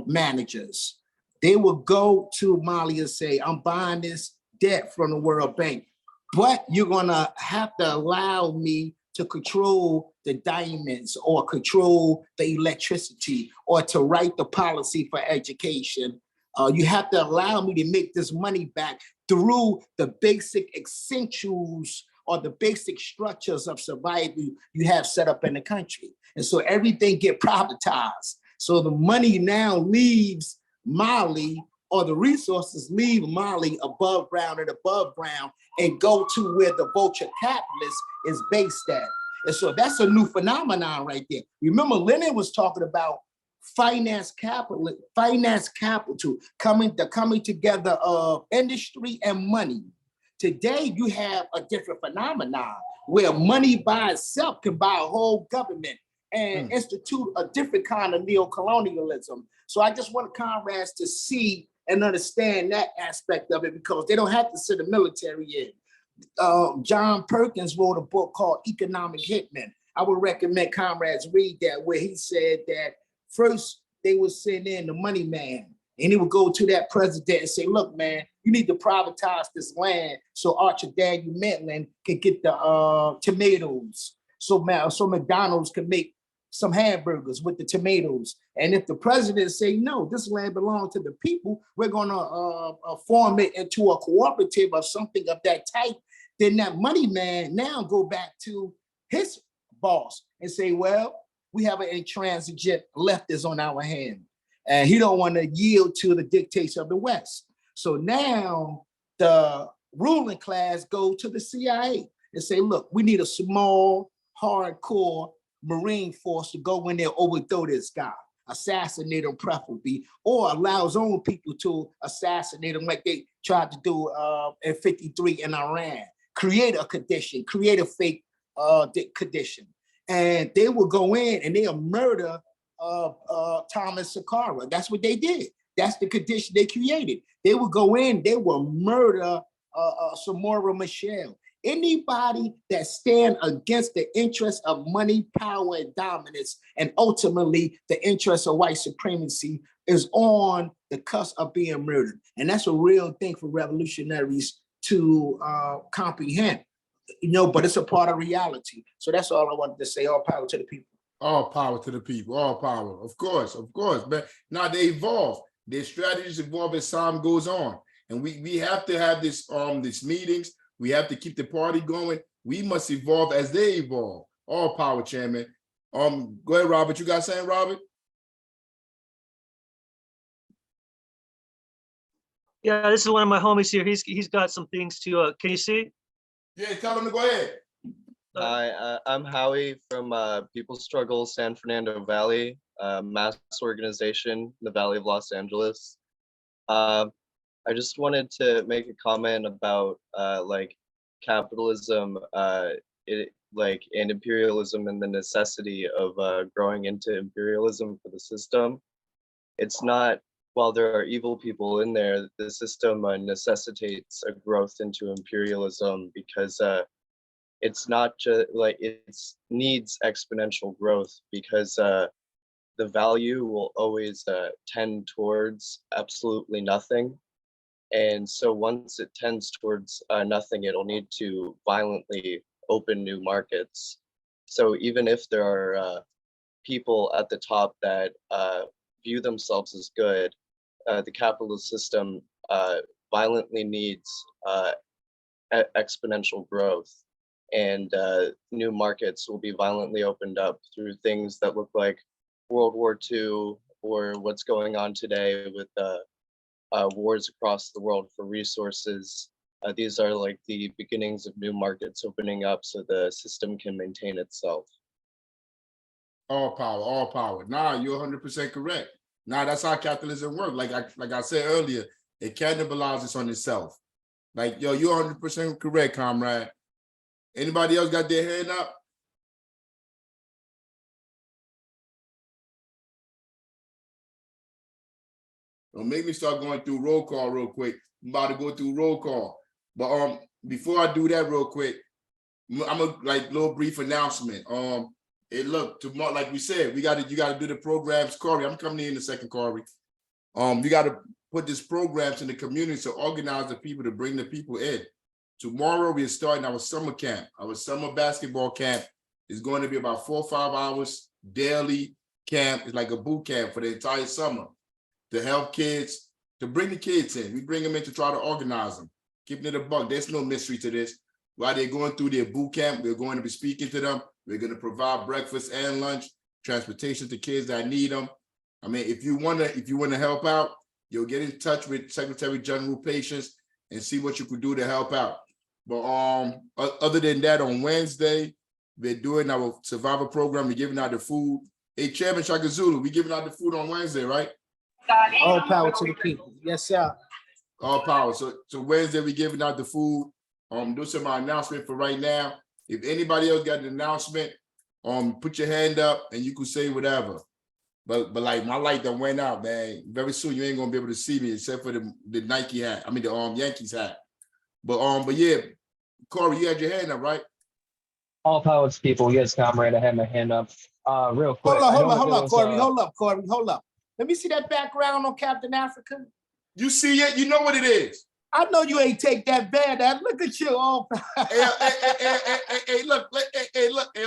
managers. They will go to Mali and say, I'm buying this debt from the World Bank, but you're gonna have to allow me to control the diamonds or control the electricity or to write the policy for education. You have to allow me to make this money back through the basic essentials or the basic structures of survival you have set up in the country. And so everything get privatized. So the money now leaves Mali, or the resources leave Mali above ground and go to where the vulture capitalist is based at. And so that's a new phenomenon right there. Remember, Lenin was talking about finance capital coming together of industry and money. Today, you have a different phenomenon where money by itself can buy a whole government and institute a different kind of neocolonialism. So I just want comrades to see and understand that aspect of it, because they don't have to send the military in. John Perkins wrote a book called Economic Hitmen. I would recommend comrades read that, where he said that first they would send in the money man, and he would go to that president and say, look, man, you need to privatize this land so Archer Daniel Maitland can get the tomatoes, so McDonald's can make some hamburgers with the tomatoes. And if the president say, no, this land belongs to the people, we're gonna form it into a cooperative or something of that type, then that money man now go back to his boss and say, well, we have an intransigent leftist on our hand, and he don't want to yield to the dictates of the West. So now the ruling class go to the CIA and say, look, we need a small, hardcore Marine force to go in there, overthrow this guy, assassinate him preferably, or allow his own people to assassinate him like they tried to do in 53 in Iran. Create a condition, create a fake condition. And they will go in and they'll murder Thomas Sankara. That's what they did. That's the condition they created. They will go in, they will murder Samora Machel. Anybody that stand against the interests of money, power, and dominance, and ultimately the interests of white supremacy, is on the cusp of being murdered. And that's a real thing for revolutionaries to comprehend, but it's a part of reality. So that's all I wanted to say. All power to the people. All power to the people, all power. Of course, but now they evolve. Their strategies evolve as time goes on. And we have to have this these meetings. We have to keep the party going. We must evolve as they evolve. All power, Chairman. Go ahead, Robert. You got something, Robert? Yeah, this is one of my homies here. He's got some things to. Can you see? Yeah, tell him to go ahead. Hi, I'm Howie from People's Struggle San Fernando Valley, mass organization in the Valley of Los Angeles. I just wanted to make a comment about like capitalism, and imperialism, and the necessity of growing into imperialism for the system. It's not, while there are evil people in there, the system necessitates a growth into imperialism because it's not just like it needs exponential growth, because the value will always tend towards absolutely nothing. And so once it tends towards nothing, it'll need to violently open new markets. So even if there are people at the top that view themselves as good, the capitalist system violently needs exponential growth. And new markets will be violently opened up through things that look like World War II, or what's going on today with wars across the world for resources. These are like the beginnings of new markets opening up so the system can maintain itself. All power, all power. Nah, you're 100% correct. Nah, that's how capitalism works. Like I said earlier, it cannibalizes on itself. Like, yo, you're 100% correct, comrade. Anybody else got their hand up? Don't make me start going through roll call real quick. I'm about to go through roll call. But before I do that real quick, I'm a little brief announcement. Look, tomorrow, like we said, you gotta do the programs. Corey, I'm coming in a second, Corey. You gotta put these programs in the community to organize the people, to bring the people in. Tomorrow we're starting our summer camp. Our summer basketball camp is going to be about 4 or 5 hours daily camp. It's like a boot camp for the entire summer to help kids, to bring the kids in. We bring them in to try to organize them. Keeping it a buck. There's no mystery to this. While they're going through their boot camp, we're going to be speaking to them. We're going to provide breakfast and lunch, transportation to kids that need them. I mean, if you want to help out, you'll get in touch with Secretary General Patience and see what you could do to help out. But other than that, on Wednesday, we're doing our survivor program. We're giving out the food. Hey, Chairman Shaka Zulu, we're giving out the food on Wednesday, right? All power to the people. Yes, sir. All power. So Wednesday, we're giving out the food. Those are my announcement for right now. If anybody else got an announcement, put your hand up and you can say whatever. But like my light done went out, man. Very soon you ain't gonna be able to see me except for the Nike hat. I mean the Yankees hat. But yeah, Corey, you had your hand up, right? All power to people. Yes, comrade. I had my hand up. Real quick. Hold up, Corey. Hold up. Let me see that background on Captain Africa. You see it? You know what it is. I know you ain't take that bad. Look at you all. Hey, look,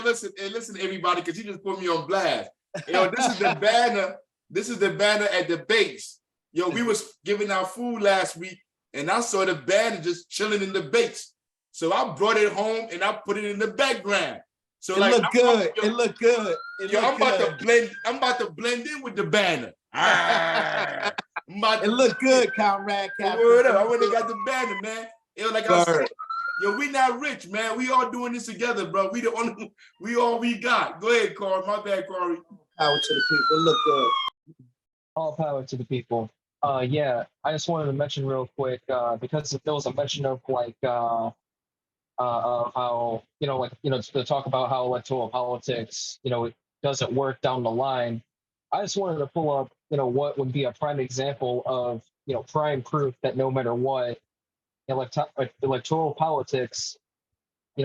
listen, everybody, because you just put me on blast. This is the banner. This is the banner at the base. We was giving out food last week, and I saw the banner just chilling in the base. So I brought it home and I put it in the background. So it looked good. It looked good. I'm about to blend in with the banner. It looked good, Comrade Captain. Word up. I went and got the banner, man. Like I said, we not rich, man. We all doing this together, bro. We all we got. Go ahead, Corey. My bad, Corey. Power to the people. Look good. All power to the people. Yeah, I just wanted to mention real quick, because there was a mention of like how, to talk about how electoral politics, it doesn't work down the line. I just wanted to pull up, what would be a prime example of, prime proof that no matter what, electoral politics,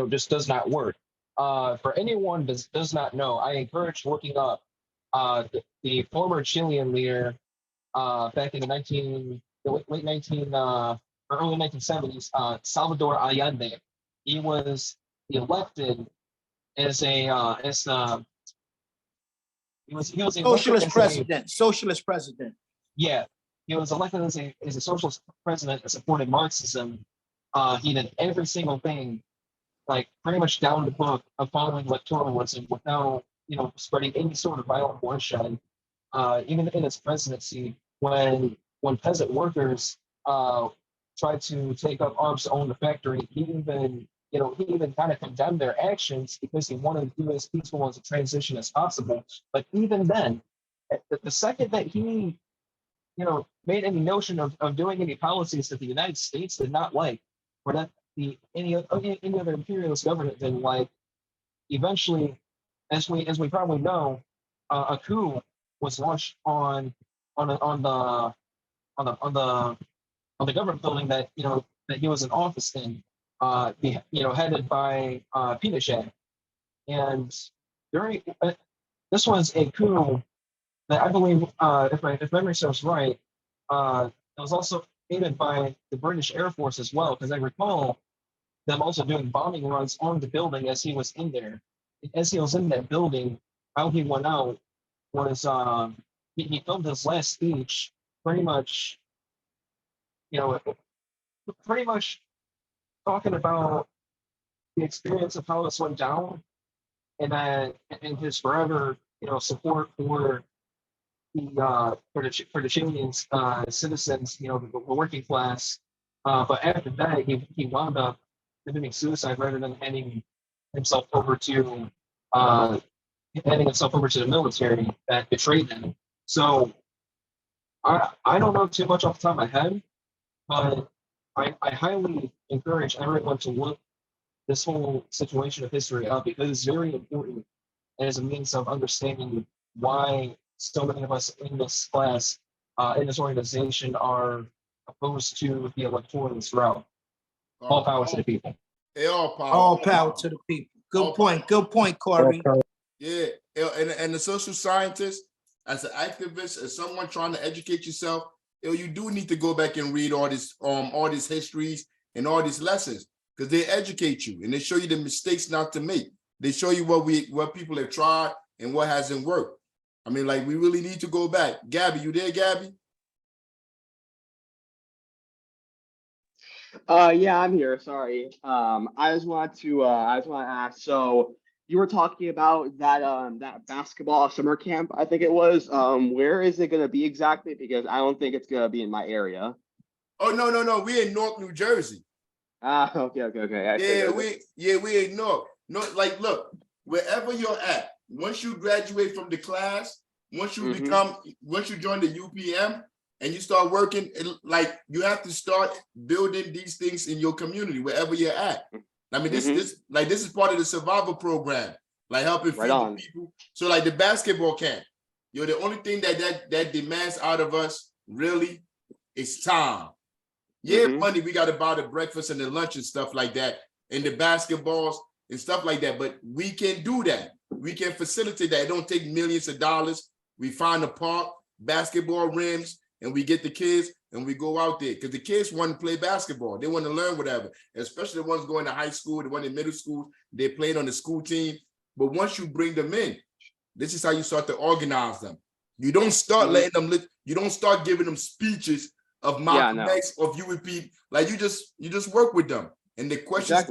just does not work. For anyone that does not know, I encourage looking up the former Chilean leader back in the late 19 or early 1970s, Salvador Allende. He was elected as a he was socialist president. Socialist president. Yeah, he was elected as a socialist president that supported Marxism. He did every single thing, like pretty much down the book of following electoralism without spreading any sort of violent bloodshed. Even in his presidency, when peasant workers tried to take up arms to own the factory, he even kind of condemned their actions because he wanted to do as peaceful as a transition as possible. But even then, the second that he, made any notion of doing any policies that the United States did not like, or that any other imperialist government didn't like, eventually, as we probably know, a coup was launched on the government building that that he was in office in, headed by Pinochet. And during this was a coup that I believe, if memory serves right, it was also aided by the British Air Force as well, because I recall them also doing bombing runs on the building as he was in there. As he was in that building, how he went out was he filmed his last speech pretty much talking about the experience of how this went down, and his forever support for the Chilean citizens, the working class. But after that, he wound up committing suicide rather than handing himself over to the military that betrayed him. So I don't know too much off the top of my head, but I highly encourage everyone to look this whole situation of history up, because it's very important as a means of understanding why so many of us in this class, in this organization, are opposed to the electoralist route. All power to the people. All power to the people. Good point. Good point, Corey. Yeah, and the social scientist, as an activist, as someone trying to educate yourself, you do need to go back and read all these histories and all these lessons, because they educate you and they show you the mistakes not to make. They show you what people have tried and what hasn't worked. I mean, like, we really need to go back. Gabby, you there, Gabby? Yeah, I'm here. Sorry. I just want to ask. So you were talking about that basketball summer camp, I think it was. Where is it going to be exactly? Because I don't think it's going to be in my area. Oh, no. We in Newark, New Jersey. Okay. We in Newark. No, like, look, wherever you're at, once you graduate from the class, once you join the UPM and you start working, like, you have to start building these things in your community, wherever you're at. I mean, this is part of the survival program, like helping feed the people. So, like, the basketball camp, the only thing that demands out of us really is time. Money, we got to buy the breakfast and the lunch and stuff like that, and the basketballs and stuff like that. But we can do that. We can facilitate that. It don't take millions of dollars. We find a park, basketball rims, and we get the kids. and we go out there because the kids want to play basketball. They want to learn whatever, especially the ones going to high school, the one in middle school, they played on the school team. But once you bring them in, this is how you start to organize them. You don't start letting them, you don't start giving them speeches of Malcolm X, of UEP. Like you just work with them. And the questions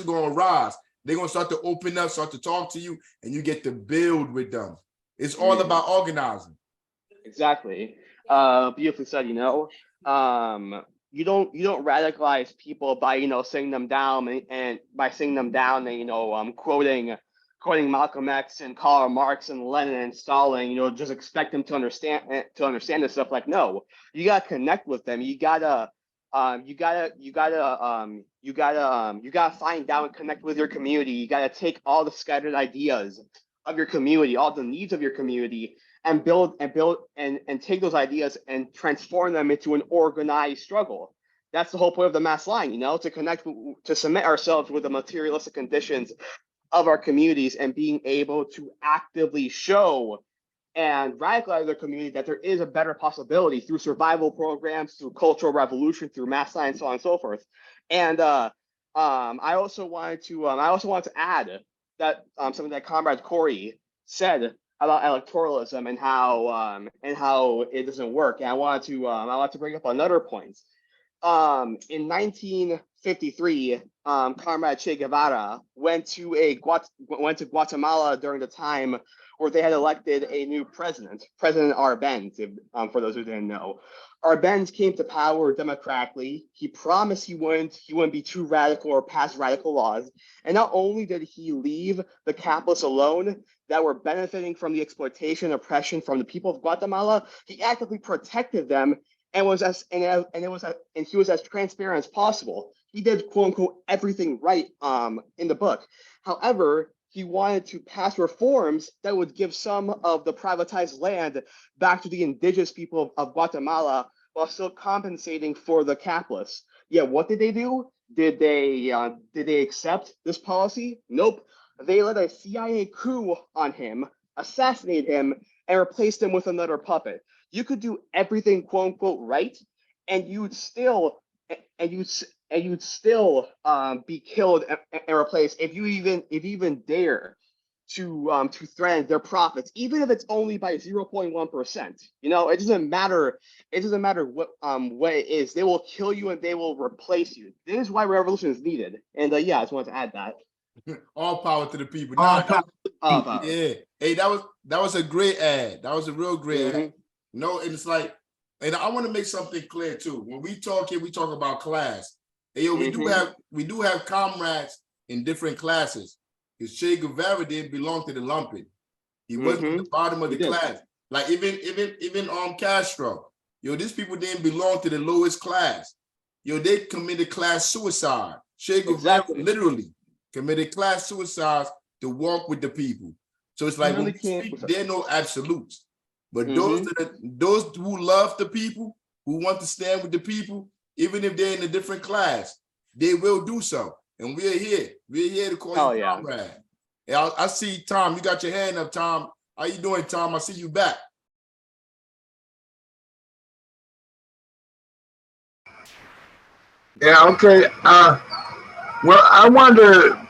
going to rise. They're going to start to open up, start to talk to you, and you get to build with them. It's all about organizing. Exactly. Beautifully said, you know. You don't radicalize people by, you know, sitting them down and by sitting them down and, you know, quoting Malcolm X and Karl Marx and Lenin and Stalin, you know, just expect them to understand this stuff. Like, no, you gotta connect with them. You gotta find out and connect with your community. You gotta take all the scattered ideas of your community, all the needs of your community, and build and take those ideas and transform them into an organized struggle. That's the whole point of the mass line, you know, to cement ourselves with the materialistic conditions of our communities and being able to actively show and radicalize their community that there is a better possibility through survival programs, through cultural revolution, through mass science, so on and so forth. And I also wanted to add that something that Comrade Corey said about electoralism and how it doesn't work. And I want to bring up another point. In 1953, Comrade Che Guevara went to Guatemala during the time where they had elected a new president, President Arbenz, for those who didn't know. Arbenz came to power democratically. He promised he wouldn't be too radical or pass radical laws. And not only did he leave the capitalists alone that were benefiting from the exploitation and oppression from the people of Guatemala, he actively protected them and he was as transparent as possible. He did quote unquote everything right in the book. However, he wanted to pass reforms that would give some of the privatized land back to the indigenous people of Guatemala while still compensating for the capitalists. Yeah, what did they do? Did they accept this policy? Nope. They led a CIA coup on him, assassinated him, and replaced him with another puppet. You could do everything quote unquote right, and you'd still be killed and replaced if you even dare to threaten their profits, even if it's only by 0.1%. You know, it doesn't matter. It doesn't matter what it is. They will kill you and they will replace you. This is why revolution is needed. And yeah, I just wanted to add that. All power to the people. All power. Yeah. Hey, that was a great ad. That was a real great ad. No, and it's like, and I want to make something clear too. When we talk here, we talk about class. Hey, yo, we do have comrades in different classes. Because Che Guevara didn't belong to the lumpen. He wasn't at the bottom of the class. Like even Castro. Yo, these people didn't belong to the lowest class. Yo, they committed class suicide. Che Guevara literally committed class suicides to walk with the people. So it's like when we speak, there are no absolutes. But those who love the people, who want to stand with the people, even if they're in a different class, they will do so. And we're here. We're here to call you comrade. Yeah, I see Tom. You got your hand up, Tom. How you doing, Tom? I see you back. Yeah, okay. Well, I wanted to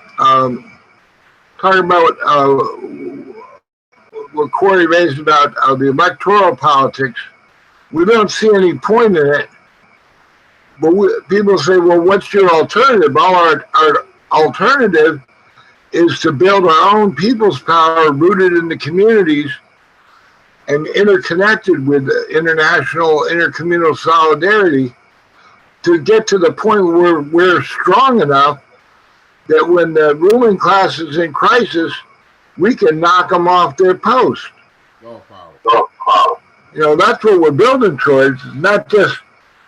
talk about what Corey raised about the electoral politics. We don't see any point in it. But people say, well, what's your alternative? Our alternative is to build our own people's power rooted in the communities and interconnected with international, intercommunal solidarity to get to the point where we're strong enough that when the ruling class is in crisis, we can knock them off their post. You know, that's what we're building towards. It's not just,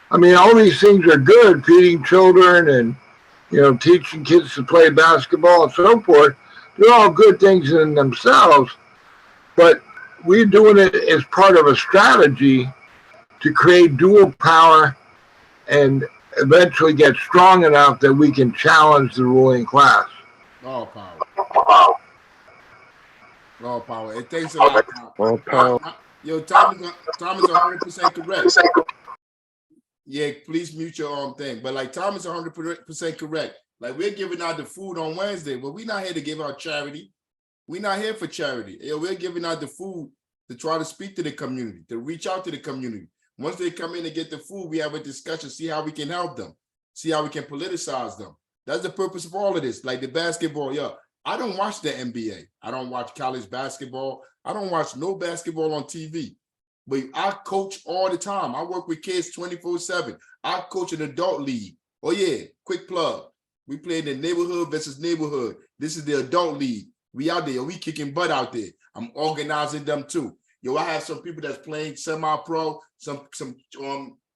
I mean, all these things are good, feeding children and, you know, teaching kids to play basketball and so forth. They're all good things in themselves, but we're doing it as part of a strategy to create dual power and eventually get strong enough that we can challenge the ruling class. All power. All power. It takes a lot. All power. Yo, Tom is 100% correct. Yeah, please mute your own thing. But like Tom is 100% correct. Like we're giving out the food on Wednesday, but we're not here to give out charity. We're not here for charity. We're giving out the food to try to speak to the community, to reach out to the community. Once they come in and get the food, we have a discussion, see how we can help them, see how we can politicize them. That's the purpose of all of this. Like the basketball, I don't watch the NBA. I don't watch college basketball. I don't watch no basketball on TV. But I coach all the time. I work with kids 24/7. I coach an adult league. Oh yeah, quick plug. We play in the neighborhood versus neighborhood. This is the adult league. We out there, we kicking butt out there. I'm organizing them too. I have some people that's playing semi-pro, some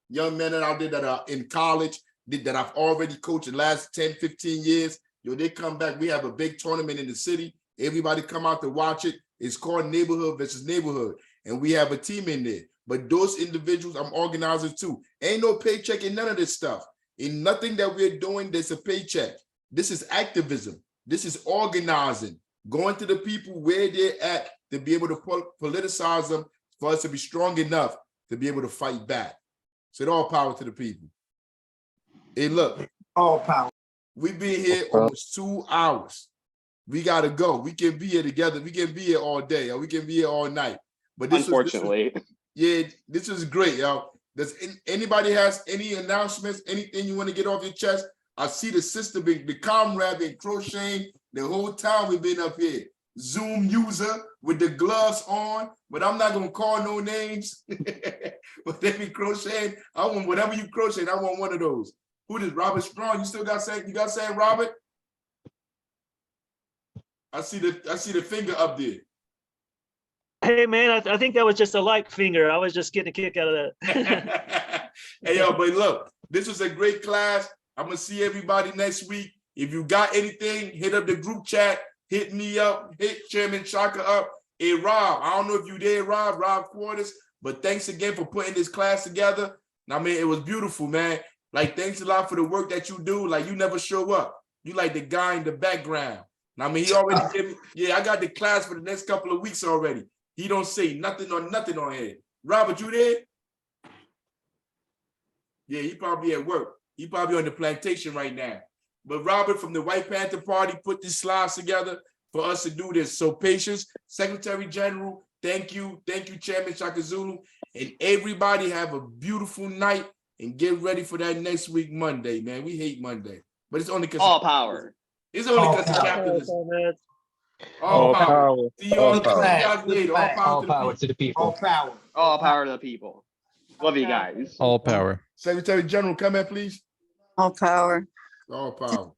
young men out there that are in college that I've already coached the last 10, 15 years. They come back. We have a big tournament in the city. Everybody come out to watch it. It's called Neighborhood versus Neighborhood. And we have a team in there. But those individuals, I'm organizing too. Ain't no paycheck in none of this stuff. In nothing that we're doing, there's a paycheck. This is activism. This is organizing. Going to the people where they're at to be able to politicize them for us to be strong enough to be able to fight back. So all power to the people. Hey, look. All power. We've been here almost 2 hours. We got to go. We can be here together. We can be here all day, or we can be here all night. But this unfortunately. This was great, y'all. Does anybody has any announcements, anything you want to get off your chest? I see the sister, the comrade been crocheting the whole time we've been up here. Zoom user with the gloves on, but I'm not gonna call no names. But they be crocheting. I want whatever you crochet. I want one of those. Who is Robert Strong? You still got saying? You got saying Robert? I see the finger up there. Hey man, I think that was just a like finger. I was just getting a kick out of that. Hey yo, but look, this was a great class. I'm gonna see everybody next week. If you got anything, hit up the group chat, hit me up, hit Chairman Shakur up. Hey Rob, I don't know if you there, Rob Quarters, but thanks again for putting this class together. I mean, it was beautiful, man. Like, thanks a lot for the work that you do. Like, you never show up. You like the guy in the background. I mean, he already gave me, I got the class for the next couple of weeks already. He don't say nothing on here. Robert, you there? Yeah, he probably at work. He probably on the plantation right now. But Robert from the White Panther Party put these slides together for us to do this. So patience, Secretary General, thank you. Thank you, Chairman Shaka Zulu. And everybody have a beautiful night and get ready for that next week, Monday, man. We hate Monday. But it's only because all power. It's only because of capitalism. All power. See you guys later. All power to the people. All power. All power to the people. Love you guys. All power. Secretary General, come in, please. All power. All power.